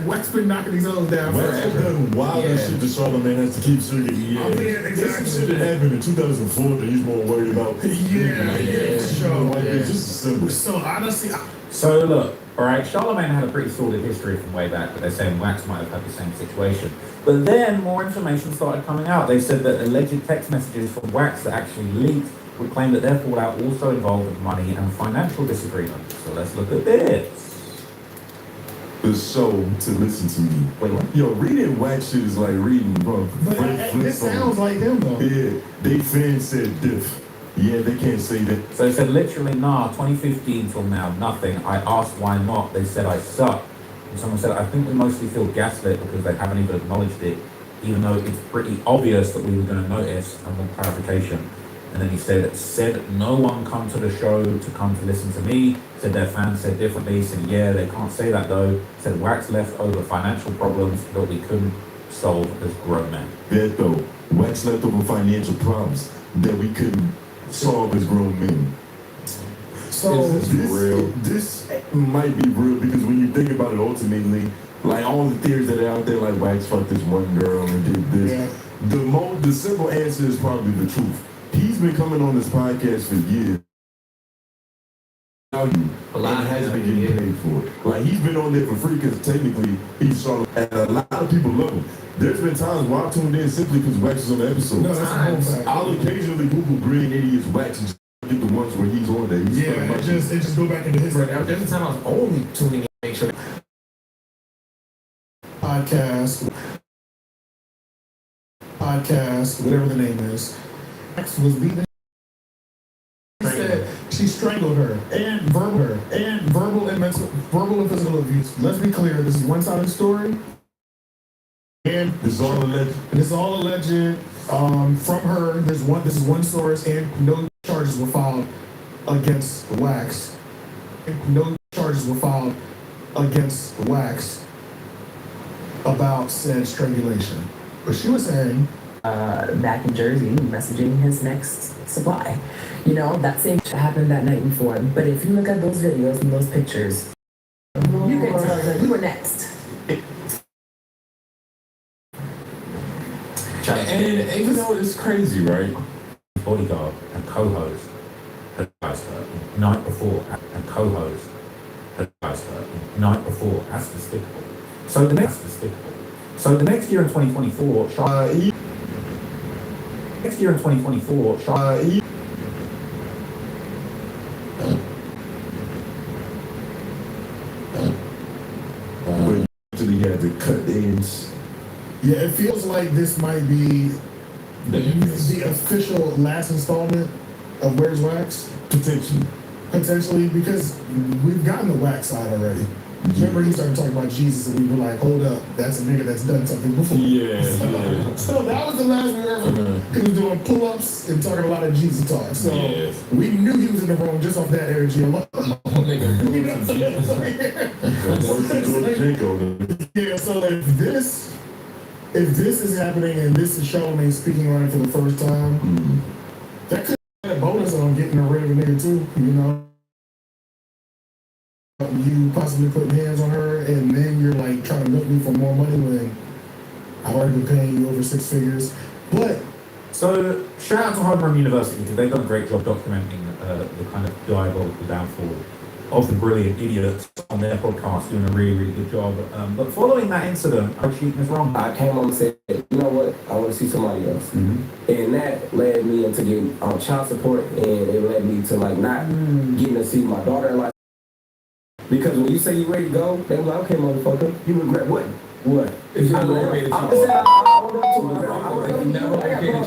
Wax been knocking these others down Wax forever. done wild shit to Charlemagne has to keep circuit. Yeah, exactly. This shit that happened in 2004 that he's more worried about. It's just a symbol. So honestly, So look, all right, Charlemagne had a pretty sordid history from way back, but they're saying Wax might have had the same situation. But then more information started coming out. They said that alleged text messages from Wax that actually leaked would claim that their fallout also involved money and financial disagreements. So let's look at this. The show to listen to me. Wait, what? Yo, reading Wax shit is like reading this sounds like him though. Yeah, they fans said diff. Yeah, they can't say that. So they said literally, 2015 till now, nothing. I asked why not. They said I suck. And someone said, I think we mostly feel gaslit because they haven't even acknowledged it, even though it's pretty obvious that we were going to notice and want clarification. And then he said no one come to the show to come to listen to me. Said their fans said differently. Said, yeah, they can't say that though. Said Wax left over financial problems that we couldn't solve as grown men. That though, Wax left over financial problems that we couldn't solve as grown men. So this might be real because when you think about it ultimately, like all the theories that are out there, like Wax fucked this one girl and did this. The simple answer is probably the truth. He's been coming on this podcast for years. And hasn't been getting paid for it. Like he's been on there for free because technically he's Charlotte, and a lot of people love him. There's been times where I tuned in simply because Wax is on the episode. No, that's a whole fact. I'll occasionally Google Brilliant Idiots Wax and get the ones where he's on there. It just go back into his. Right now, there's a time I was only tuning in to make sure. Podcast, whatever the name is. Wax was leaving. She she strangled her, and verbal and physical abuse. Let's be clear, this is one-sided story. And This is all alleged. This is all alleged from her. This is one source, and no charges were filed against Wax. No charges were filed against Wax about said strangulation. But she was saying, back in Jersey, messaging his next supply. You know, that same shit happened that night before. But if you look at those videos and those pictures, you can tell that we were next. And even though it's crazy, right? Bodyguard and co-host advised her night before, and co-host advised her night before. That's despicable. So the next year in 2024, He had to cut the ends. yeah, it feels like this might be the official last installment of Where's Wax? Potentially, because we've gotten the Wax side already. Remember, he started talking about Jesus, and we were like, hold up, that's a nigga that's done something before. Yeah. So that was the last we ever. He was doing pull-ups and talking a lot of Jesus talk. So we knew he was in the wrong just off that energy alone. Yeah, so if this is happening and this is Charlamagne speaking on it for the first time, that could be a bonus on getting rid of a nigga too, you know? You possibly putting hands on her and then you're like trying to milk me for more money when I've already been paying you over 6 figures. But so shout out to Harvard University because they've done a great job documenting the kind of diabolical downfall of the brilliant idiots on their podcast, doing a really, really good job. But following that incident, our cheating is wrong. I came home and said, you know what, I want to see somebody else. And that led me into getting child support, and it led me to like not getting to see my daughter. Like, because when you say you ready to go, they be like, okay, motherfucker, you regret what? What? If you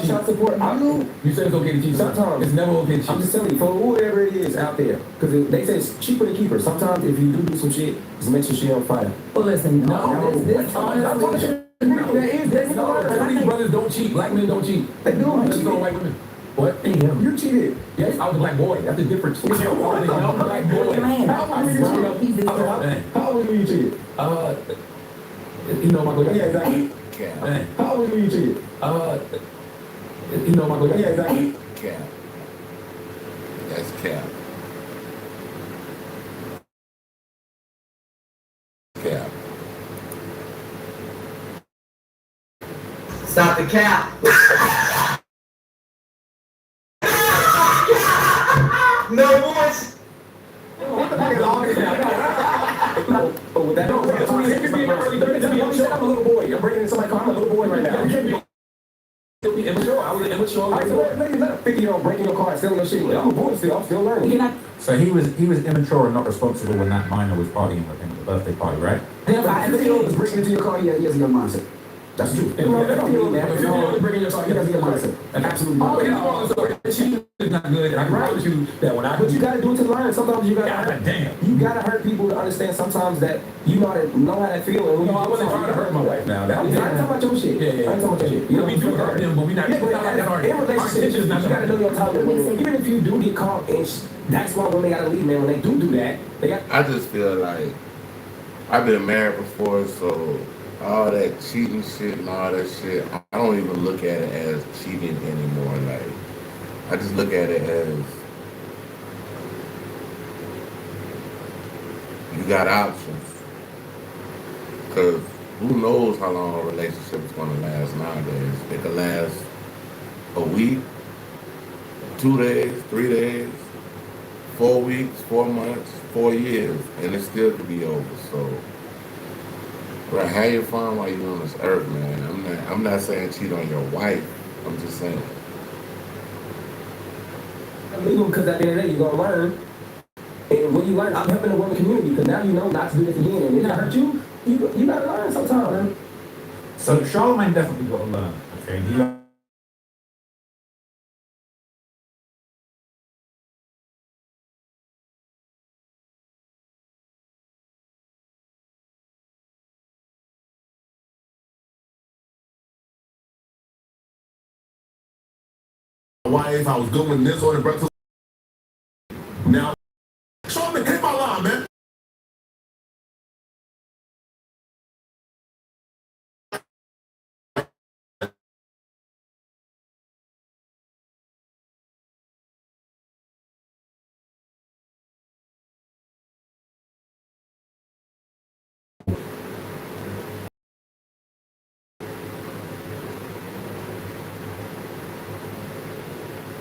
child support. I knew. You said it's okay to cheat. Sometimes it's never okay to cheat. I'm just telling you, for whoever it is out there, because they say it's cheaper to keep her. Sometimes if you do some shit, just make sure she on fire. Well, listen, These brothers don't cheat. Black men don't cheat. They do. They cheat on white women. What? Damn. You cheated. Yes, I was a black boy. That's the difference. I was a black boy. How old were you cheated? You know my boy. Yeah, exactly. Cap. How old were you cheated? You know my boy. Yeah, exactly. Cap. That's cap. Cap. Stop the cap. No voice. What the fuck is all this now? Oh, with that, no, it could be in early 30s. I'm a little boy. I'm bringing in somebody. I'm a little boy right now. You can't be immature. I was immature. Let a 50-year-old breaking your car and stealing your shit. I'm a boy still. I'm still learning. So he was immature and not responsible when that minor was partying with him at the birthday party, right? If a 50-year-old is breaking into your car, he has a young mindset. That's true. If you're bringing your car, he has a young mindset. Absolutely. Cheating is not good. I agree with you that when but you gotta do it to learn. Sometimes you gotta hurt people to understand sometimes that you know how that feel. And I wasn't trying to hurt my wife now. I ain't talking about your shit. I ain't talking about your shit. You know, we do hurt them, but we not. In relationships, you gotta know your time. Even if you do get caught, and that's why when they gotta leave, man. When they do that, they got. I just feel like I've been married before, so all that cheating shit and all that shit, I don't even look at it as cheating anymore. Like, I just look at it as you got options. Because who knows how long a relationship is going to last nowadays. It could last a week, 2 days, 3 days, 4 weeks, 4 months, 4 years, and it still could be over. So, bro, have your fun while you're on this earth, man. I'm not saying cheat on your wife. I'm just saying. Because at the end of the day, you're gonna learn. And when you learn, I'm helping the woman community because now you know not to do this again. And if it hurt you, you gotta learn sometime, man. So Charlamagne definitely got to learn. Okay, he wife, I was doing this on the breakfast. Now, show me, hit my line, man.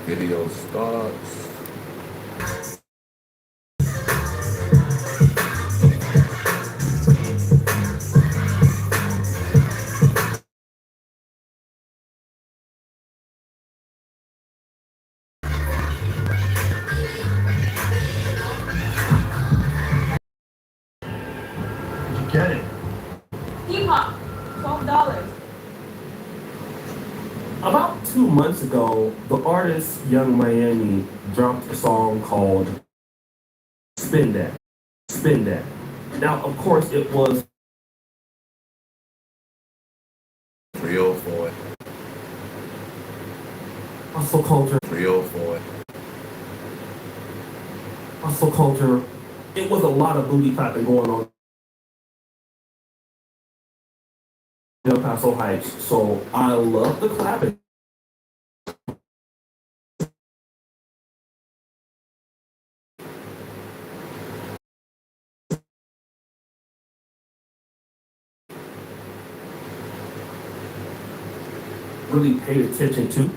Video starts. Get it. Hip hop, $12. About 2 months ago, the artist Young Miami dropped a song called Spin That. Spin That. Now, of course, it was 304. hustle culture. 304. Hustle culture. It was a lot of booty clapping going on in El Paso Heights. So I love the clapping. Really paid attention to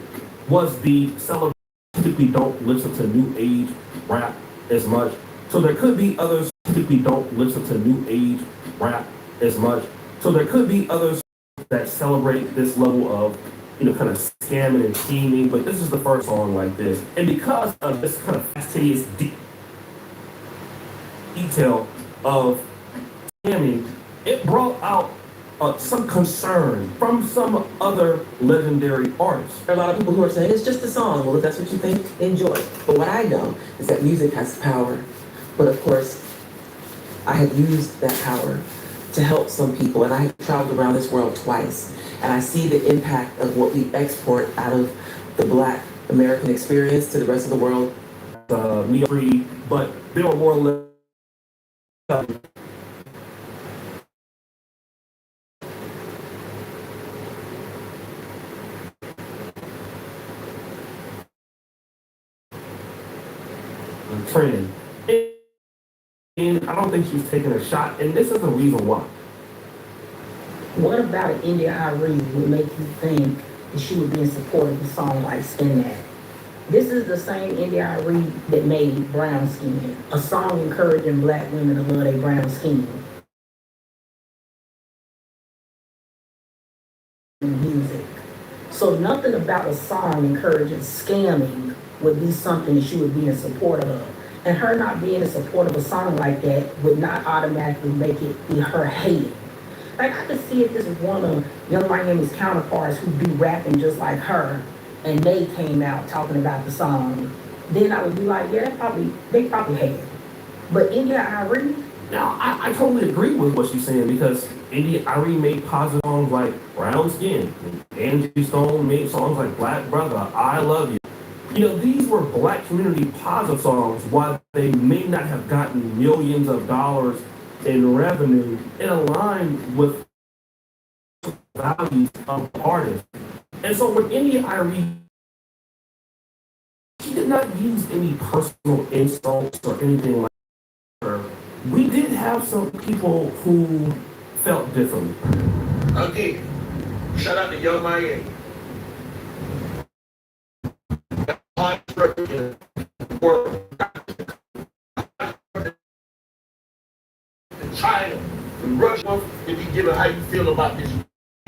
was the celebration. Typically don't listen to new age rap as much. So there could be others typically don't listen to new age rap as much. So there could be others that celebrate this level of, kind of scamming and scheming, but this is the first song like this. And because of this kind of fastidious detail of scamming, it brought out some concern from some other legendary artists. There are a lot of people who are saying it's just a song. Well, if that's what you think, enjoy. But what I know is that music has power. But of course, I have used that power to help some people, and I have traveled around this world twice, and I see the impact of what we export out of the Black American experience to the rest of the world. Free, but there were more or less trend. And I don't think she's taking a shot, and this is the reason why. What about India Arie would make you think that she would be in support of a song like Spin That? This is the same India Arie that made Brown Skin, a song encouraging Black women to love their brown skin. Music. So nothing about a song encouraging scamming would be something that she would be in support of. And her not being in support of a song like that would not automatically make it be her hating. Like, I could see if this was one of Young Miami's counterparts who do rapping just like her, and they came out talking about the song, then I would be like, yeah, they probably hate it. But India Arie? Now, I totally agree with what she's saying, because India Arie made positive songs like Brown Skin. Angie Stone made songs like Black Brother, I Love You. These were Black community positive songs. While they may not have gotten millions of dollars in revenue, it aligned with values of artists. And so with India Arie, she did not use any personal insults or anything like her. We did have some people who felt differently. Again, shout out to Young Miami. China, and Russia, if you give her how you feel about this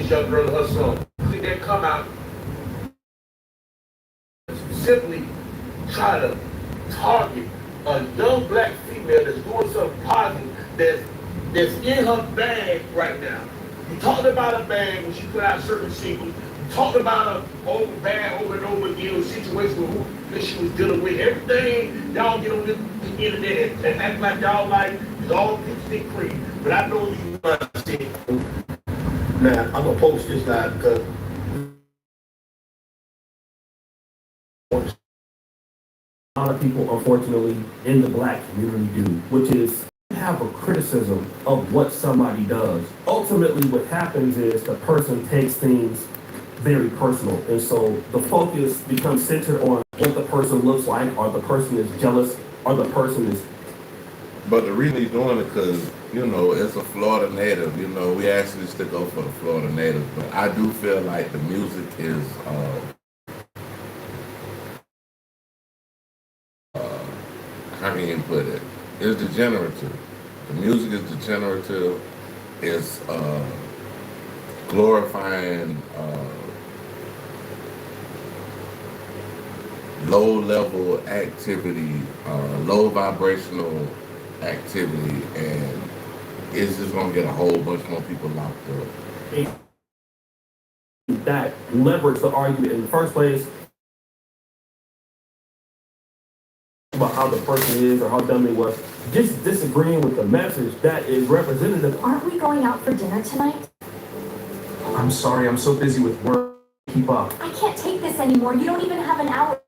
young girl and her son. See that come out simply try to target a young Black female that's doing something positive that's in her bag right now. You talked about her bag when she put out certain singles. You talked about her over and over again, situation that she was dealing with. Everything y'all get on the internet and act like y'all like it's all lipstick cream. But I know you understand. Now, I'm gonna post this now because a lot of people, unfortunately, in the black community do, which is have a criticism of what somebody does. Ultimately, what happens is the person takes things very personal, and so the focus becomes centered on what the person looks like, or the person is jealous, or the person is. But the reason he's doing it because, you know, it's a Florida native. You know, we actually stick up for the Florida natives. But I do feel like the music is, how can you put it? It's degenerative. The music is degenerative. It's glorifying low-level activity, low vibrational activity, and it's just gonna get a whole bunch more people locked up. That leverage the argument in the first place about how the person is or how dumb they was, just disagreeing with the message that is representative. Aren't we going out for dinner tonight? I'm sorry, I'm so busy with work. Keep up. I can't take this anymore. You don't even have an hour.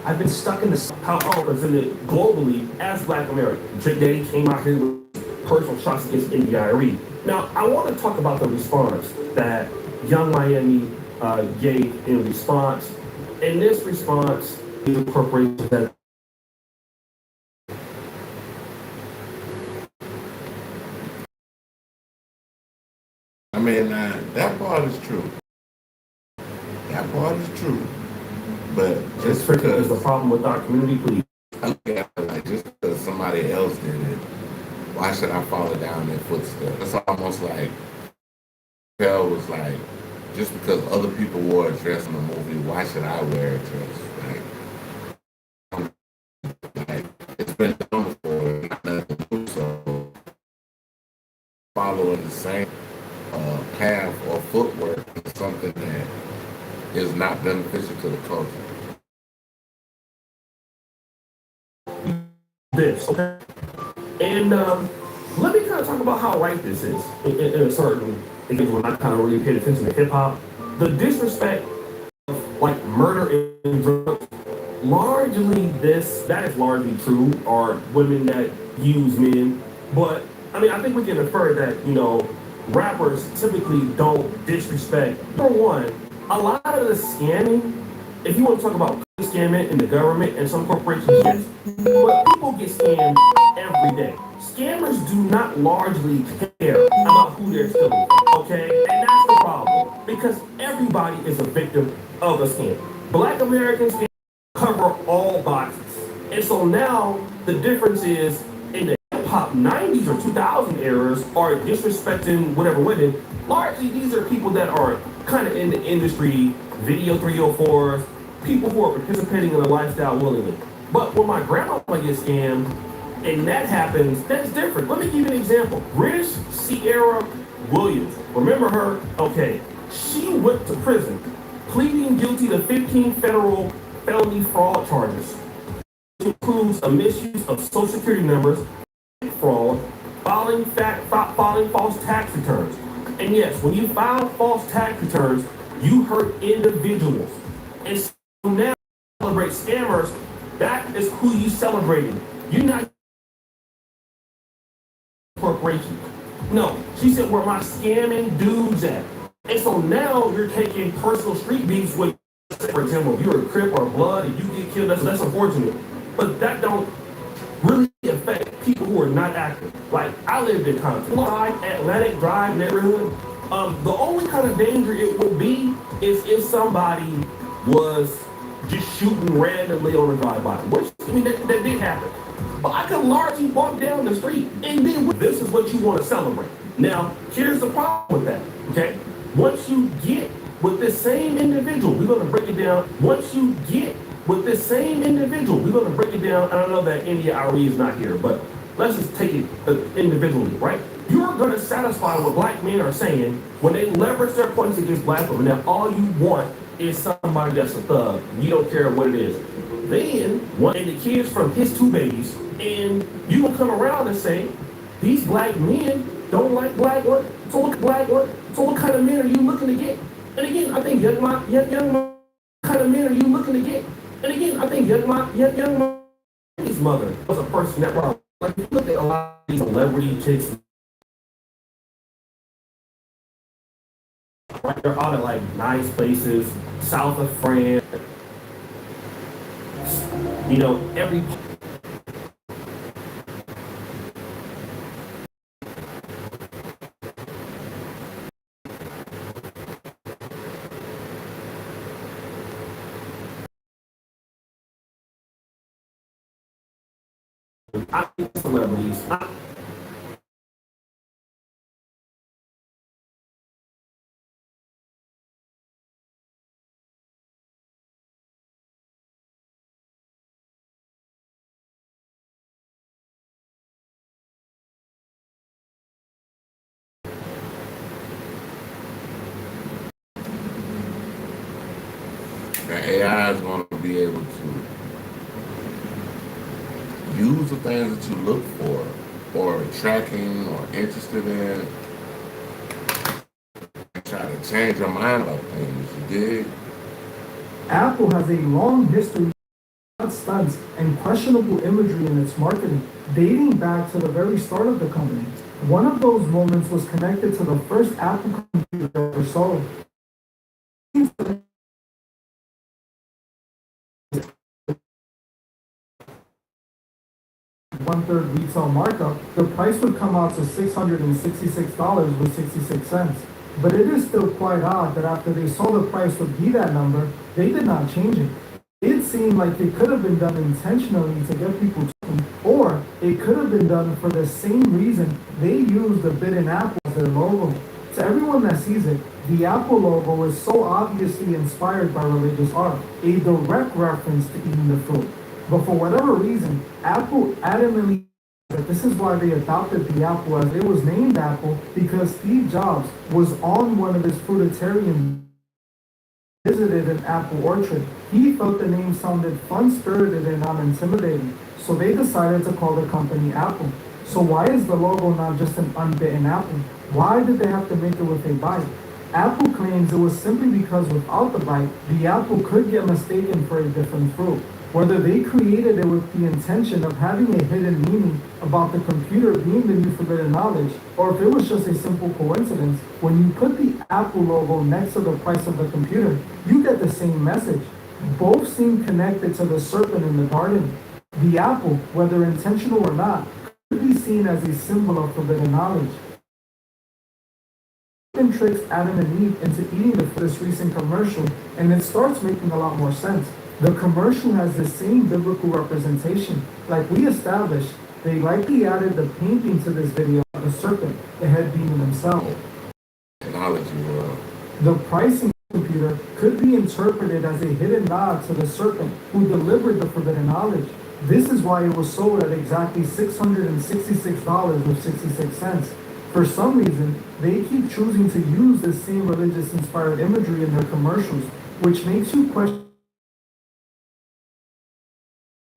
I've been stuck in this, how I'm represented globally as Black American. Trick Daddy came out here with personal shots against NDIRE. Now, I want to talk about the response that Young Miami gave in response. In this response, he incorporated that. I mean, that part is true. That part is true. But just because is the problem with our community, please. I look at it like just because somebody else did it, why should I follow down their footsteps? It's almost like Pell was like, just because other people wore a dress in the movie, why should I wear a dress? Like it's been done before, not nothing new, so following the same path or footwork is something that is not beneficial to the culture. This, okay? And let me kind of talk about how right this is in a certain, again, when I kind of really paid attention to hip hop. The disrespect of like murder and drugs, largely that is largely true, are women that use men. But I mean, I think we can infer that, you know, rappers typically don't disrespect. Number one, a lot of the scamming, if you want to talk about scamming in the government and some corporations, yes, but people get scammed every day. Scammers do not largely care about who they're stealing from, okay? And that's the problem, because everybody is a victim of a scam. Black Americans cover all boxes. And so now the difference is in the hip-hop 90s or 2000 eras are disrespecting whatever women. Largely, these are people that are kind of in the industry, video 304s, people who are participating in the lifestyle willingly. But when my grandmama gets scammed, and that happens, that's different. Let me give you an example. British Sierra Williams. Remember her? Okay. She went to prison, pleading guilty to 15 federal felony fraud charges. It includes a misuse of social security numbers, fraud, filing false tax returns. And yes, when you file false tax returns, you hurt individuals. And so now celebrate scammers, that is who you celebrating. You're not corporation. No, she said where my scamming dudes at. And so now you're taking personal street beefs with, for example, if you're a Crip or a Blood and you get killed, that's unfortunate. But that don't really affect people who are not active. Like I lived in Compton, Atlantic Drive neighborhood. The only kind of danger it would be is if somebody was just shooting randomly on a drive-by, which I mean that did happen. But I could largely walk down the street and then this is what you want to celebrate. Now, here's the problem with that, okay? Once you get with this same individual, we're going to break it down. Once you get with this same individual, we're going to break it down. I know that India Ari is not here, but let's just take it individually, right? You're going to satisfy what black men are saying when they leverage their points against black women. Now, all you want is somebody that's a thug. You don't care what it is. Then, and the kids from his two babies, and you will come around and say, these black men don't like black women. So what kind of men are you looking to get? And again, I think young kind of men are you looking to get? And again, I think young his mother was a person that brought, like, you look at a lot of these celebrity chicks, like, they're out of like nice places, south of France, you know, every. I think celebrities. The AI is going to be able to use the things that you look for or tracking or interested in and try to change your mind about things. You dig? Apple has a long history of stunts and questionable imagery in its marketing, dating back to the very start of the company. One of those moments was connected to the first Apple computer ever sold. 1/3 retail markup, the price would come out to $666 with 66 cents. But it is still quite odd that after they saw the price would be that number, they did not change it. It seemed like it could have been done intentionally to get people talking, or it could have been done for the same reason they used the bit in Apple as their logo. To everyone that sees it, the Apple logo is so obviously inspired by religious art, a direct reference to eating the fruit. But for whatever reason, Apple adamantly said that this is why they adopted the apple as it was named Apple, because Steve Jobs was on one of his fruitarian visited an apple orchard. He thought the name sounded fun-spirited and not intimidating, so they decided to call the company Apple. So why is the logo not just an unbitten apple? Why did they have to make it with a bite? Apple claims it was simply because without the bite, the apple could get mistaken for a different fruit. Whether they created it with the intention of having a hidden meaning about the computer being the new forbidden knowledge, or if it was just a simple coincidence, when you put the Apple logo next to the price of the computer, you get the same message. Both seem connected to the serpent in the garden. The apple, whether intentional or not, could be seen as a symbol of forbidden knowledge. It tricks Adam and Eve into eating this recent commercial, and it starts making a lot more sense. The commercial has the same biblical representation. Like we established, they likely added the painting to this video of the serpent, the head being himself. The pricing computer could be interpreted as a hidden nod to the serpent who delivered the forbidden knowledge. This is why it was sold at exactly $666 with 66 cents. For some reason, they keep choosing to use this same religious-inspired imagery in their commercials, which makes you question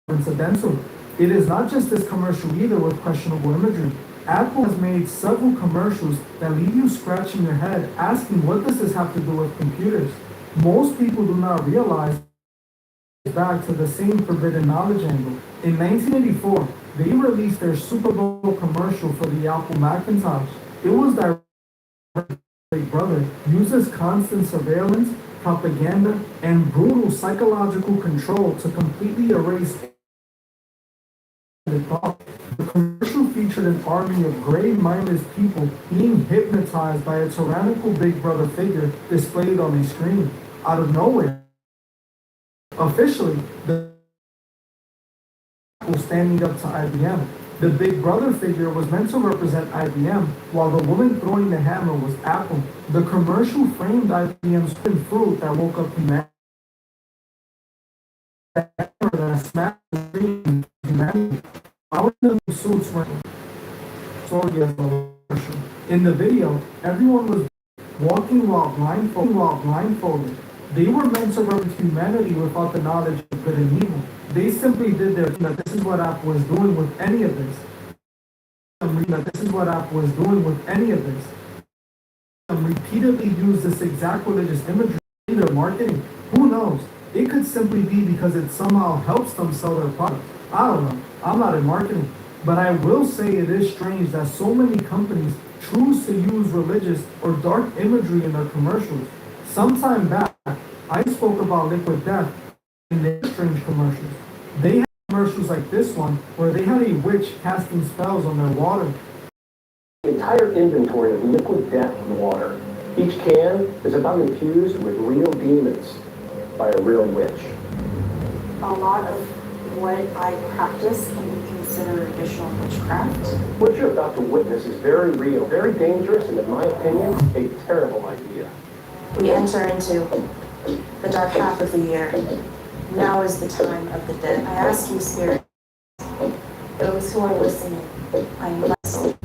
incidental. It is not just this commercial either with questionable imagery. Apple has made several commercials that leave you scratching your head asking what does this have to do with computers. Most people do not realize back to the same forbidden knowledge angle. In 1984, they released their Super Bowl commercial for the Apple Macintosh. It was directed Big Brother uses constant surveillance, propaganda, and brutal psychological control to completely erase the thought. The commercial featured an army of gray, mindless people being hypnotized by a tyrannical Big Brother figure displayed on a screen. Out of nowhere, officially, the Apple standing up to IBM. The Big Brother figure was meant to represent IBM, while the woman throwing the hammer was Apple. The commercial framed IBM's fruit that woke up humanity. That smacked the screen humanity. Our suits were in the video, everyone was walking while blindfolded. They were meant to represent humanity without the knowledge of good and evil. They simply did their thing. This is what Apple was doing with any of this. This is what Apple was doing with any of this. And repeatedly used this exact religious imagery in their marketing. Who knows? It could simply be because it somehow helps them sell their product. I don't know. I'm not in marketing. But I will say it is strange that so many companies choose to use religious or dark imagery in their commercials. Sometime back, I spoke about Liquid Death in their strange commercials. They had commercials like this one where they had a witch casting spells on their water. The entire inventory of liquid death in water. Each can is about infused with real demons by a real witch. A lot of what I practice can be considered additional witchcraft. What you're about to witness is very real, very dangerous, and in my opinion, a terrible idea. We enter into the dark half of the year. Now is the time of the dead. I ask you, Spirit, those who are listening, I invite you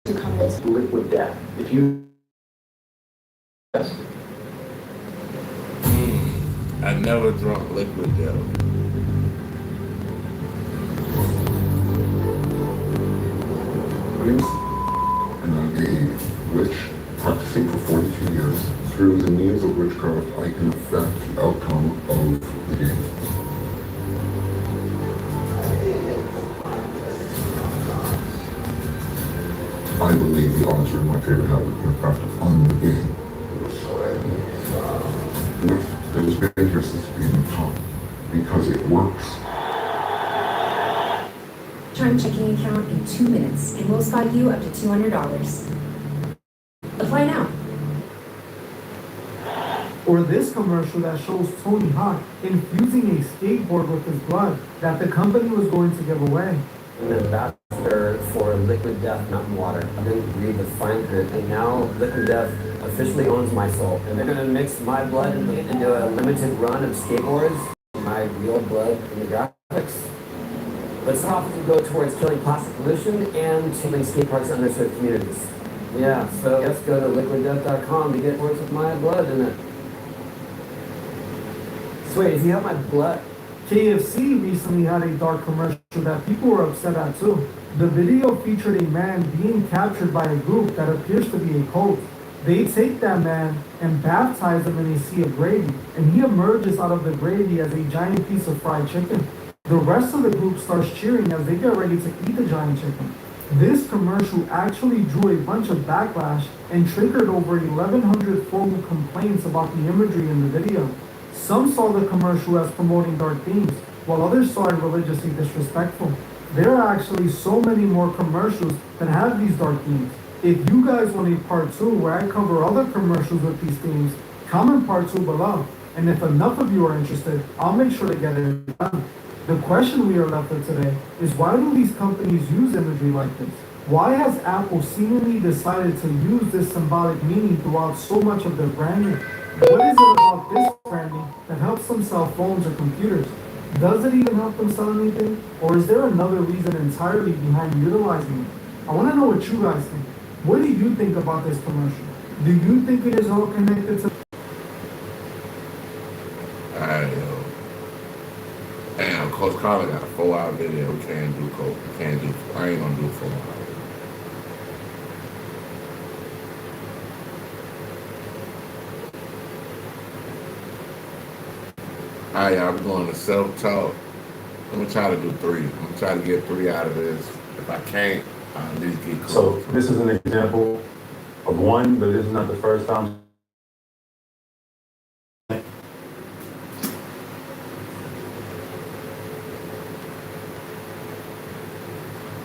to come into liquid death. If you I never drunk Liquid Death. And I'm a witch practicing for 42 years. Through the means of witchcraft, I can affect the outcome of the game. I believe the odds are in my favor have an effect on the game. It has been here since the beginning of time because it works. Chime checking account in 2 minutes, and we'll spot you up to $200. Apply now. Or this commercial that shows Tony Hawk infusing a skateboard with his blood that the company was going to give away. An ambassador for Liquid Death Mountain Water. I didn't read the fine print, and now Liquid Death officially owns my soul. And they're gonna mix my blood into a limited run of skateboards, my real blood in the graphics. But some profits will go towards killing plastic pollution and killing skate parks in underserved communities. Yeah, so let's go to liquiddeath.com to get words with my blood in it. Sweet, if you have my blood. KFC recently had a dark commercial that people were upset at too. The video featured a man being captured by a group that appears to be a cult. They take that man and baptize him in a sea of gravy, and he emerges out of the gravy as a giant piece of fried chicken. The rest of the group starts cheering as they get ready to eat the giant chicken. This commercial actually drew a bunch of backlash and triggered over 1,100 formal complaints about the imagery in the video. Some saw the commercial as promoting dark themes, while others saw it religiously disrespectful. There are actually so many more commercials that have these dark themes. If you guys want a part 2 where I cover other commercials with these themes, comment part 2 below. And if enough of you are interested, I'll make sure to get it done. The question we are left with today is, why do these companies use imagery like this? Why has Apple seemingly decided to use this symbolic meaning throughout so much of their branding? What is it about this branding that helps them sell phones or computers? Does it even help them sell anything? Or is there another reason entirely behind utilizing it? I want to know what you guys think. What do you think about this commercial? Do you think it is all connected to... Damn, Coach Carter got a 4-hour video. We can't do Coach. We can't do. I ain't gonna do 4 hours. Alright, y'all, we're going to self-talk. I'm gonna try to do 3. I'm gonna try to get 3 out of this. If I can't, I'll at least get close. So this is an example of one, but this is not the first time.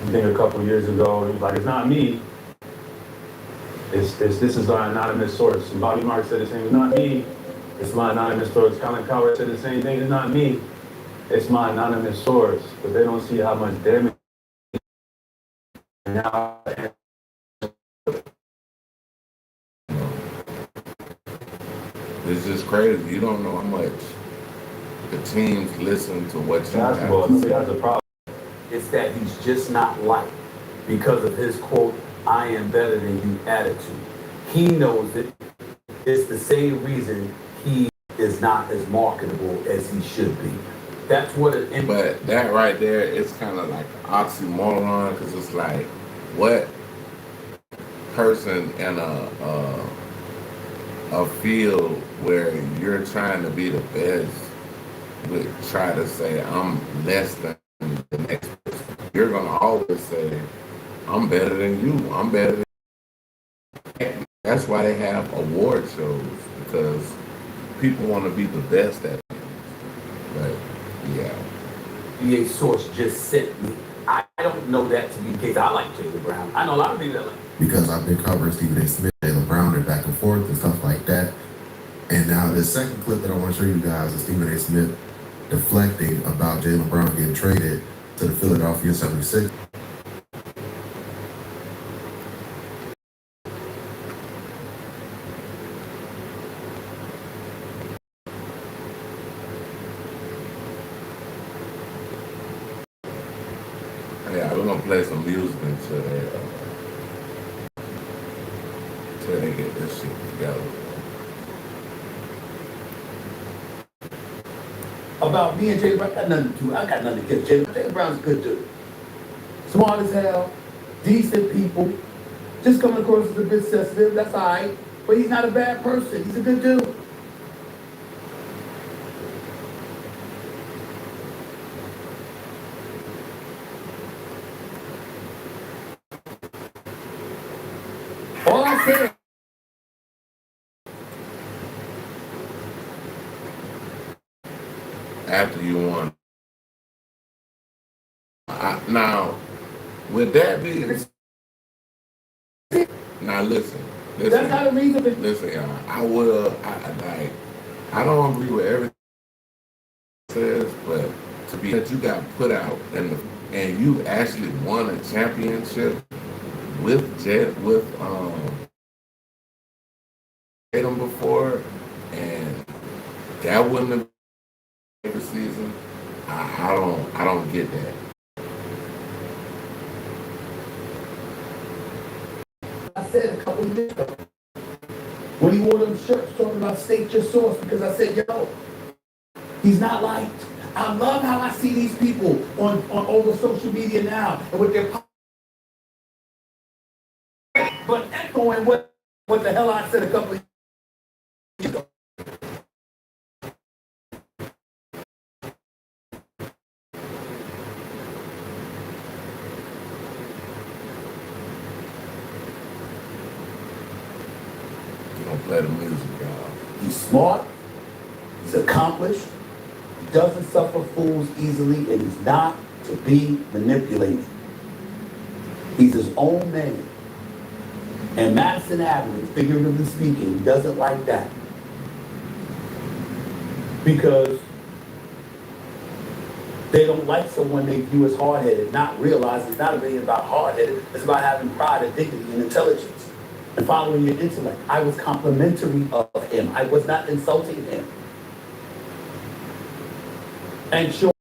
I think a couple years ago, it was like, it's not me. This is our anonymous source. And Bobby Marks said the same, it's not me. It's my anonymous source. Colin Coward said the same thing, it's not me. It's my anonymous source. But they don't see how much damage. It's just crazy. You don't know how much the teams listen to what you That's a problem. It's that he's just not liked because of his quote, "I am better than you" attitude. He knows it. It's the same reason he is not as marketable as he should be. That's what it. But that right there, it's kind of like an oxymoron, because it's like, what person in a a field where you're trying to be the best would try to say I'm less than the next person. You're gonna always say, I'm better than you. I'm better than you. That's why they have award shows, because people want to be the best at it. But yeah. EA source just sent me. I don't know that to be the case. I like Jaylen Brown. I know a lot of people that like him. Because I've been covering Stephen A. Smith, Jaylen Brown, and back and forth and stuff like that. And now the second clip that I want to show you guys is Stephen A. Smith deflecting about Jaylen Brown getting traded to the Philadelphia 76ers. Yeah, we're gonna play some music until they get this shit together. About me and Jaylen Brown, I got nothing against Jaylen. Jaylen Brown's a good dude. Smart as hell, decent people. Just coming across as a bit sensitive, that's all right. But he's not a bad person. He's a good dude. All I said. After you won. Now, with that being, now listen. That's not a reason. Listen, y'all. I don't agree with everything it says, but to be that you got put out and you actually won a championship with Tatum before, and that wouldn't have been the season. I don't get that. I said a couple of years ago, when he wore them shirts talking about state your source, because I said, yo, he's not liked. I love how I see these people on over social media now and with their but echoing what the hell I said a couple of years ago. Play the music, y'all. He's smart, he's accomplished, he doesn't suffer fools easily, and he's not to be manipulated. He's his own man. And Madison Avenue, figuratively speaking, doesn't like that. Because they don't like someone they view as hard-headed, not realize it's not really about hard-headed, it's about having pride and dignity and intelligence. And following your intellect. I was complimentary of him. I was not insulting him. And sure,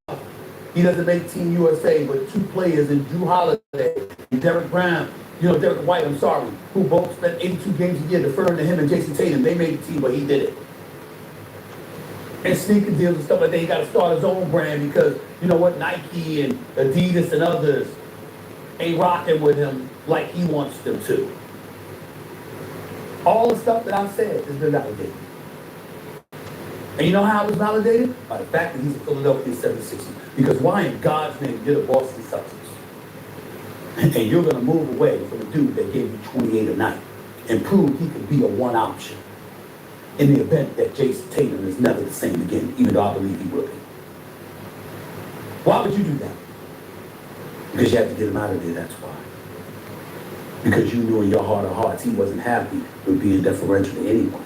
he doesn't make Team USA with two players in Drew Holiday and Derek Brown, Derek White, who both spent 82 games a year deferring to him and Jason Tatum. They made the team, but he did it. And sneaker deals and stuff like that. He got to start his own brand because, Nike and Adidas and others ain't rocking with him like he wants them to. All the stuff that I've said has been validated. And you know how it was validated? By the fact that he's a Philadelphia 76ers. Because why in God's name you're the Boston Celtics? And you're going to move away from a dude that gave you 28 a night and prove he can be a one option in the event that Jason Tatum is never the same again, even though I believe he will be. Why would you do that? Because you had to get him out of there, that's why. Because you knew in your heart of hearts he wasn't happy with being deferential to anyone.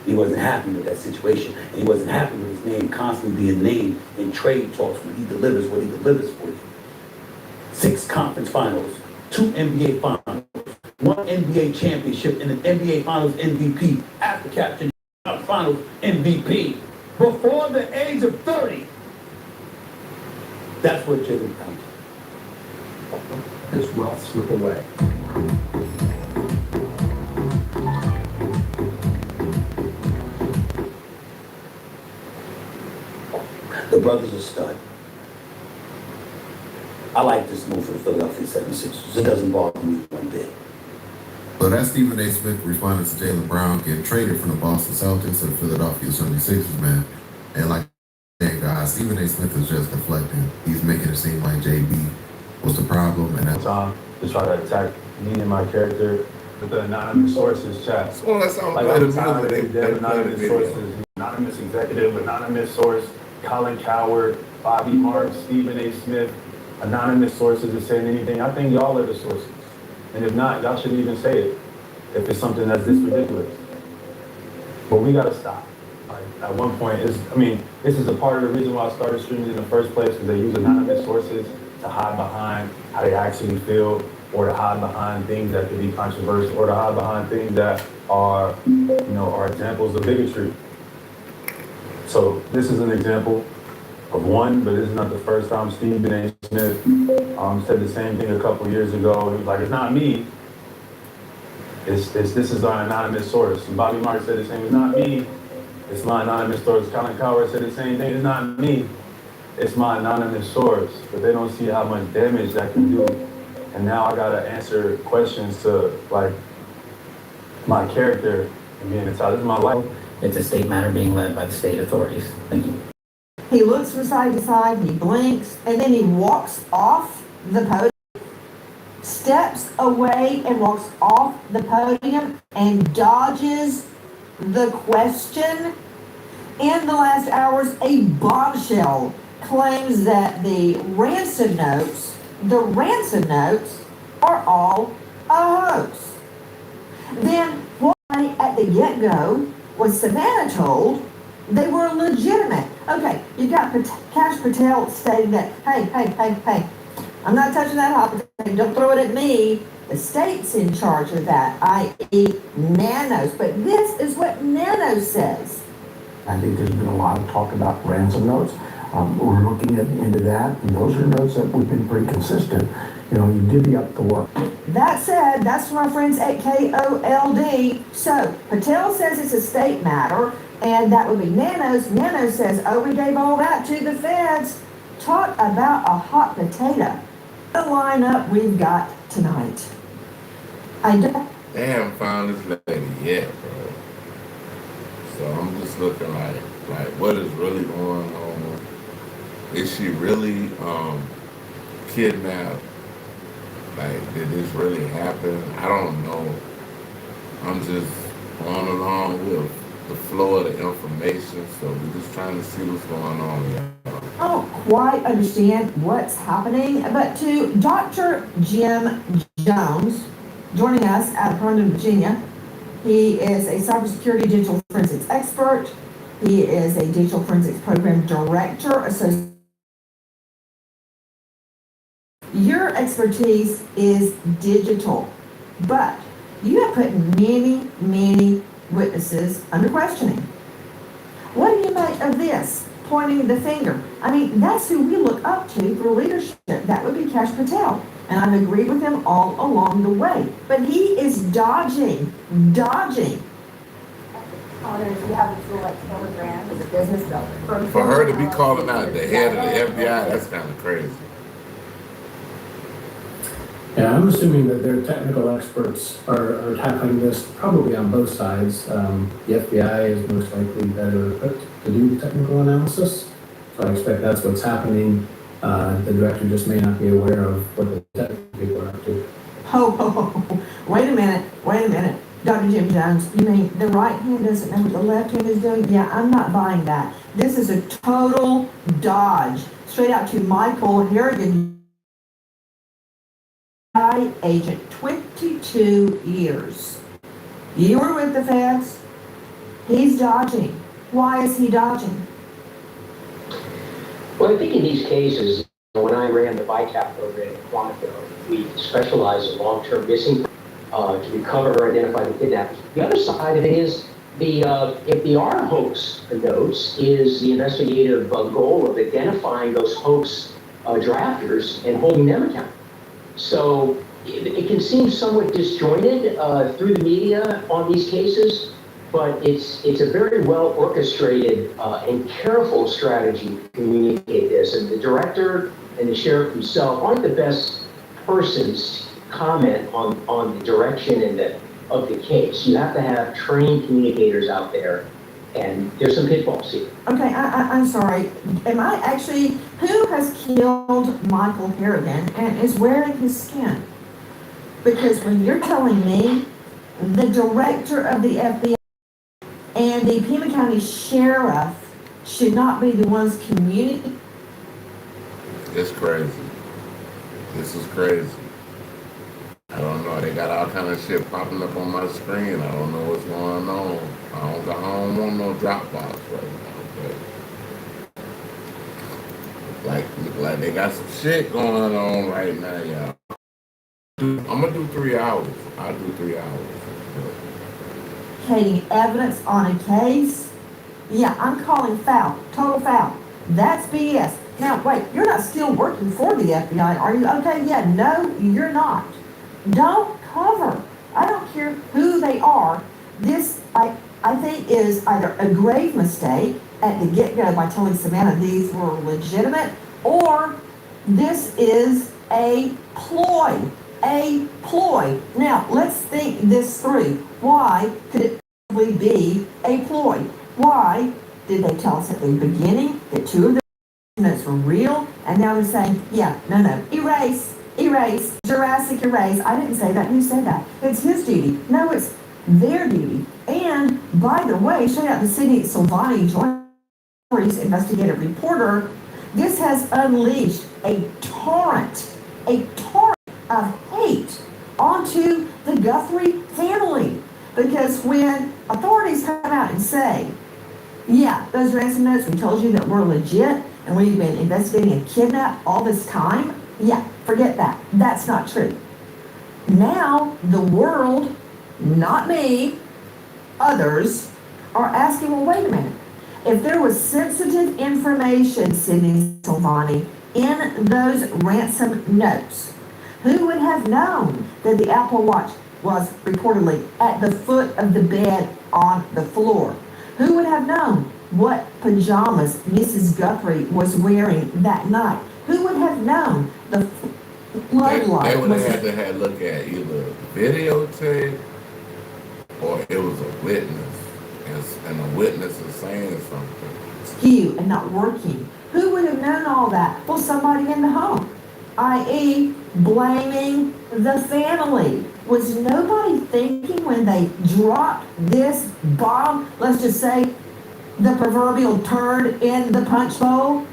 He wasn't happy with that situation. And he wasn't happy with his name constantly being named in trade talks when he delivers what he delivers for you. 6 conference finals, 2 NBA finals, 1 NBA championship, and an NBA Finals MVP after capturing the Finals MVP before the age of 30. That's what Jaylen comes. His wealth slip away. The brother's a stud. I like this move for the Philadelphia 76ers. It doesn't bother me one bit. So that's Stephen A. Smith responding to Jaylen Brown getting traded from the Boston Celtics to the Philadelphia 76ers, man. And like, hey guys, Stephen A. Smith is just deflecting. He's making it seem like JB was the problem, and that's time to try to attack me and my character with the anonymous sources chat. Well, that's all Like good. all the time they have anonymous sources, anonymous executive, anonymous source, Colin Coward, Bobby Marks, Stephen A. Smith, anonymous sources are saying anything. I think y'all are the sources. And if not, y'all shouldn't even say it if it's something that's this ridiculous. But we gotta stop. Like, at one point, this is a part of the reason why I started streaming in the first place, because they use anonymous sources to hide behind how they actually feel, or to hide behind things that could be controversial, or to hide behind things that are, are examples of bigotry. So this is an example of one, but this is not the first time. Stephen A. Smith said the same thing a couple years ago. He was like, it's not me. This is our anonymous source. And Bobby Marks said the same, it's not me. It's my anonymous source. Colin Coward said the same thing, it's not me. It's my anonymous source. But they don't see how much damage that can do. And now I gotta answer questions to, like, my character and being a child. This is my life. It's a state matter being led by the state authorities. Thank you. He looks from side to side, he blinks, and then he walks off the podium, steps away and walks off the podium and dodges the question. In the last hours, a bombshell claims that the ransom notes are all a hoax. Then why at the get-go was Savannah told they were legitimate? Okay, you got Kash Patel stating that, hey, I'm not touching that hot potato, don't throw it at me. The state's in charge of that, i.e. Nanos. But this is what Nanos says. I think there's been a lot of talk about ransom notes. We're looking into that, and those are notes that we've been pretty consistent. You divvy up the work. That said, that's from our friends at KOLD. So, Patel says it's a state matter, and that would be Nanos. Nanos says, oh, we gave all that to the feds. Talk about a hot potato. The lineup we've got tonight. They haven't found this lady yet, bro. So I'm just looking like what is really going on? Is she really kidnapped? Like, did this really happen? I don't know. I'm just going along with the flow of the information, so we're just trying to see what's going on here. I don't quite understand what's happening, but to Dr. Jim Jones, joining us out of Herndon, Virginia. He is a cybersecurity digital forensics expert. He is a digital forensics program director. Your expertise is digital, but you have put many witnesses under questioning. What do you make of this? Pointing the finger. I mean, that's who we look up to for leadership. That would be Kash Patel. And I've agreed with him all along the way. But he is dodging. If you have a tool like Telegram as a business builder. For her to be calling out the head of the FBI, that's kind of crazy. Yeah, I'm assuming that their technical experts are tackling this probably on both sides. The FBI is most likely better equipped to do the technical analysis. So I expect that's what's happening. The director just may not be aware of what the technical people are up to. Wait a minute. Dr. Jim Jones, you mean the right hand doesn't know what the left hand is doing? Yeah, I'm not buying that. This is a total dodge. Straight out to Michael Harrigan, agent, 22 years. You were with the feds. He's dodging. Why is he dodging? Well, I think in these cases, when I ran the VICAP program in Quantico, we specialized in long-term missing to recover or identify the kidnappers. The other side of it is if the are hoax notes is the investigative goal of identifying those hoax drafters and holding them accountable. So it can seem somewhat disjointed through the media on these cases, but it's a very well orchestrated and careful strategy to communicate this. And the director and the sheriff himself aren't the best persons to comment on the direction and of the case. You have to have trained communicators out there, and there's some pitfalls here. Okay, I'm sorry. Am I actually, who has killed Michael Harrigan and is wearing his skin? Because when you're telling me the director of the FBI and the Pima County Sheriff should not be the ones communicating. It's crazy. This is crazy. I don't know. They got all kind of shit popping up on my screen. I don't know what's going on. I don't want no Dropbox right now. But look like they got some shit going on right now, y'all. I'm gonna do 3 hours. I'll do 3 hours. Communicating evidence on a case? Yeah, I'm calling foul, total foul. That's BS. Now, wait, you're not still working for the FBI, are you? Okay, yeah, no, you're not. Don't cover. I don't care who they are. This, I think, is either a grave mistake at the get-go by telling Savannah these were legitimate, or this is a ploy. A ploy. Now, let's think this through. Why could it possibly be a ploy? Why did they tell us at the beginning that 2 of the notes were real, and now they're saying, yeah, no, erase, Jurassic erase. I didn't say that, you said that. It's his duty. No, it's their duty. And, by the way, shout out to Sydney Silvani, Joy's investigative reporter. This has unleashed a torrent of hate onto the Guthrie family. Because when authorities come out and say, yeah, those ransom notes, we told you that we're legit and we've been investigating a kidnap all this time, yeah, forget that. That's not true. Now, the world, not me, others, are asking, well, wait a minute. If there was sensitive information, Sydney Silvani, in those ransom notes, who would have known that the Apple Watch was reportedly at the foot of the bed on the floor? Who would have known what pajamas Mrs. Guthrie was wearing that night? Who would have known the floodlight? They would have had to have look at either videotape or it was a witness, and a witness is saying something. Skew and not working. Who would have known all that? Well, somebody in the home, i.e., blaming the family. Was nobody thinking when they dropped this bomb, let's just say, the proverbial turd in the punch bowl?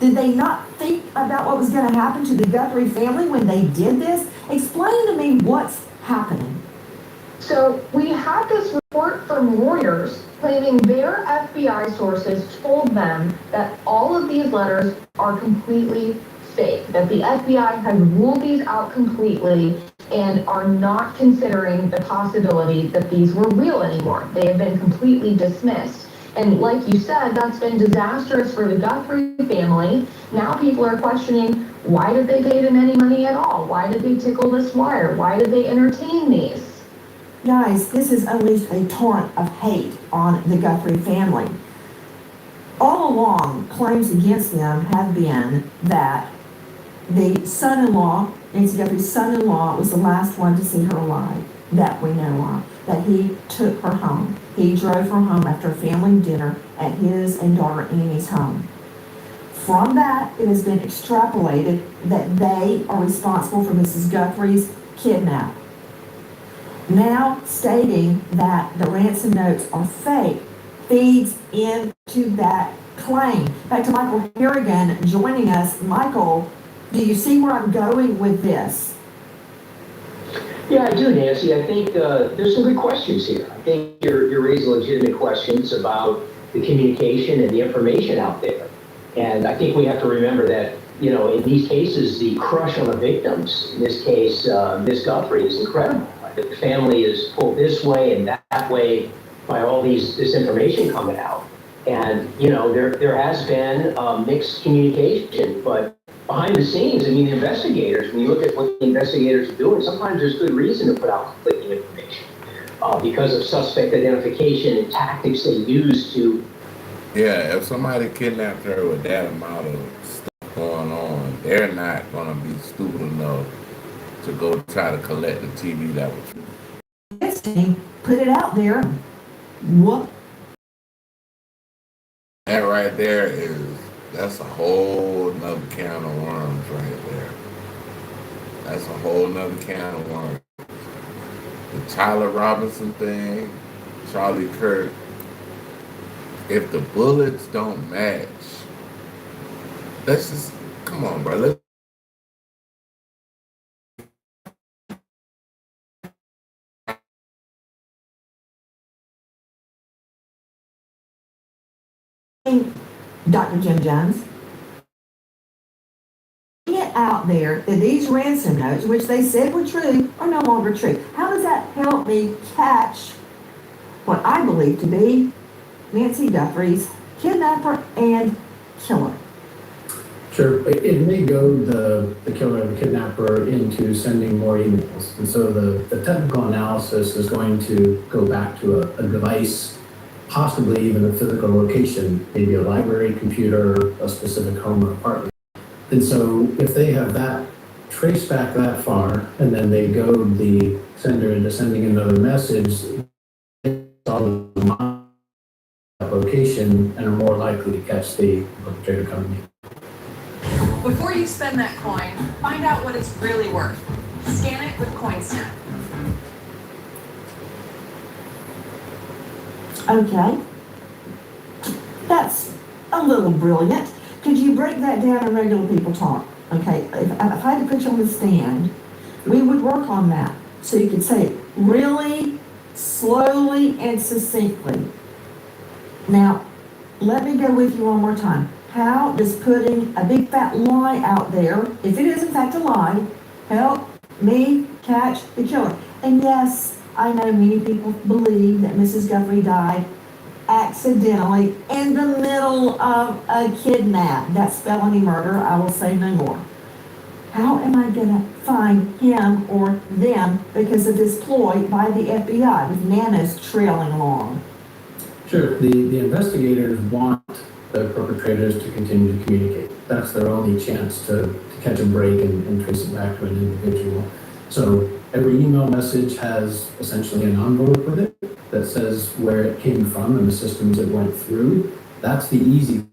Did they not think about what was going to happen to the Guthrie family when they did this? Explain to me what's happening. So we had this report from lawyers claiming their FBI sources told them that all of these letters are completely fake, that the FBI has ruled these out completely and are not considering the possibility that these were real anymore. They have been completely dismissed. And like you said, that's been disastrous for the Guthrie family. Now people are questioning, why did they pay them any money at all? Why did they tickle this wire? Why did they entertain these? Guys, this has unleashed a torrent of hate on the Guthrie family. All along, claims against them have been that the son-in-law, Nancy Guthrie's son-in-law, was the last one to see her alive, that we know of, that he took her home. He drove her home after a family dinner at his and daughter Annie's home. From that, it has been extrapolated that they are responsible for Mrs. Guthrie's kidnap. Now stating that the ransom notes are fake feeds into that claim. Back to Michael Harrigan joining us. Michael, do you see where I'm going with this? Yeah, I do, Nancy. I think there's some good questions here. I think you're raising legitimate questions about the communication and the information out there. And I think we have to remember that, you know, in these cases, the crush on the victims, in this case, Miss Guthrie, is incredible. The family is pulled this way and that way by all this information coming out. And, you know, there has been mixed communication, but behind the scenes, I mean, the investigators, when you look at what the investigators are doing, sometimes there's good reason to put out conflicting information because of suspect identification and tactics they use to. Yeah, if somebody kidnapped her with that amount of stuff going on, they're not going to be stupid enough to go try to collect the TV that was. This team put it out there. What? That right there that's a whole nother can of worms right there. That's a whole nother can of worms. The Tyler Robinson thing, Charlie Kirk, if the bullets don't match, let's just, come on, bro. Let's Dr. Jim Jones, get out there that these ransom notes, which they said were true, are no longer true. How does that help me catch what I believe to be Nancy Guthrie's kidnapper and killer? Sure, it may goad the killer and the kidnapper into sending more emails. And so the technical analysis is going to go back to a device, possibly even a physical location, maybe a library, computer, a specific home or apartment. And so if they have that traced back that far, and then they goad the sender into sending another message, it's all the location and are more likely to catch the perpetrator coming in. Before you spend that coin, find out what it's really worth. Scan it with CoinSnap. Okay. That's a little brilliant. Could you break that down in regular people talk? Okay, if I had to put you on the stand, we would work on that. So you could say it really slowly and succinctly. Now, let me go with you one more time. How does putting a big fat lie out there, if it is in fact a lie, help me catch the killer? And yes, I know many people believe that Mrs. Guthrie died accidentally in the middle of a kidnap. That's felony murder. I will say no more. How am I going to find him or them because of this ploy by the FBI with nanas trailing along? Sure, the investigators want the perpetrators to continue to communicate. That's their only chance to catch a break and trace it back to an individual. So every email message has essentially an envelope with it that says where it came from and the systems it went through. That's the easy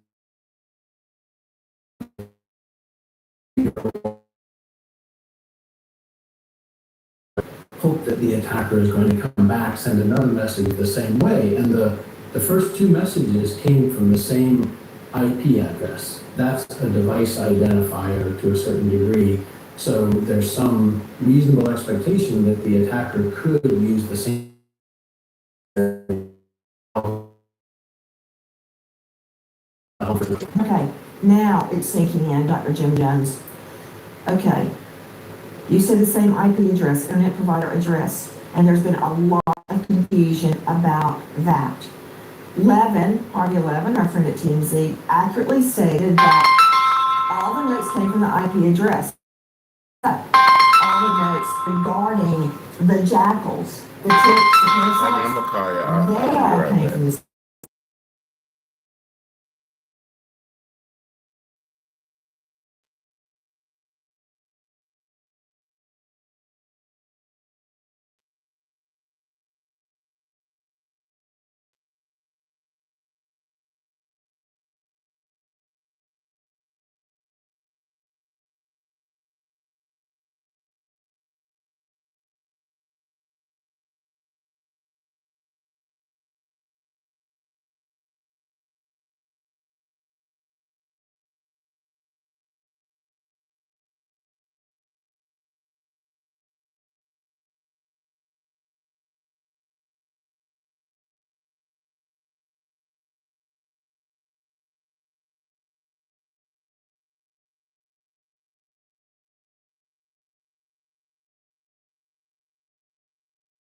hope that the attacker is going to come back, send another message the same way. And the first two messages came from the same IP address. That's a device identifier to a certain degree. So there's some reasonable expectation that the attacker could use the same. Okay, now it's sinking in, Dr. Jim Jones. Okay, you said the same IP address, internet provider address, and there's been a lot of confusion about that. Harvey 11, our friend at TMZ, accurately stated that all the notes came from the IP address. But all the notes regarding the jackals, the tips, the parasites, they all came from this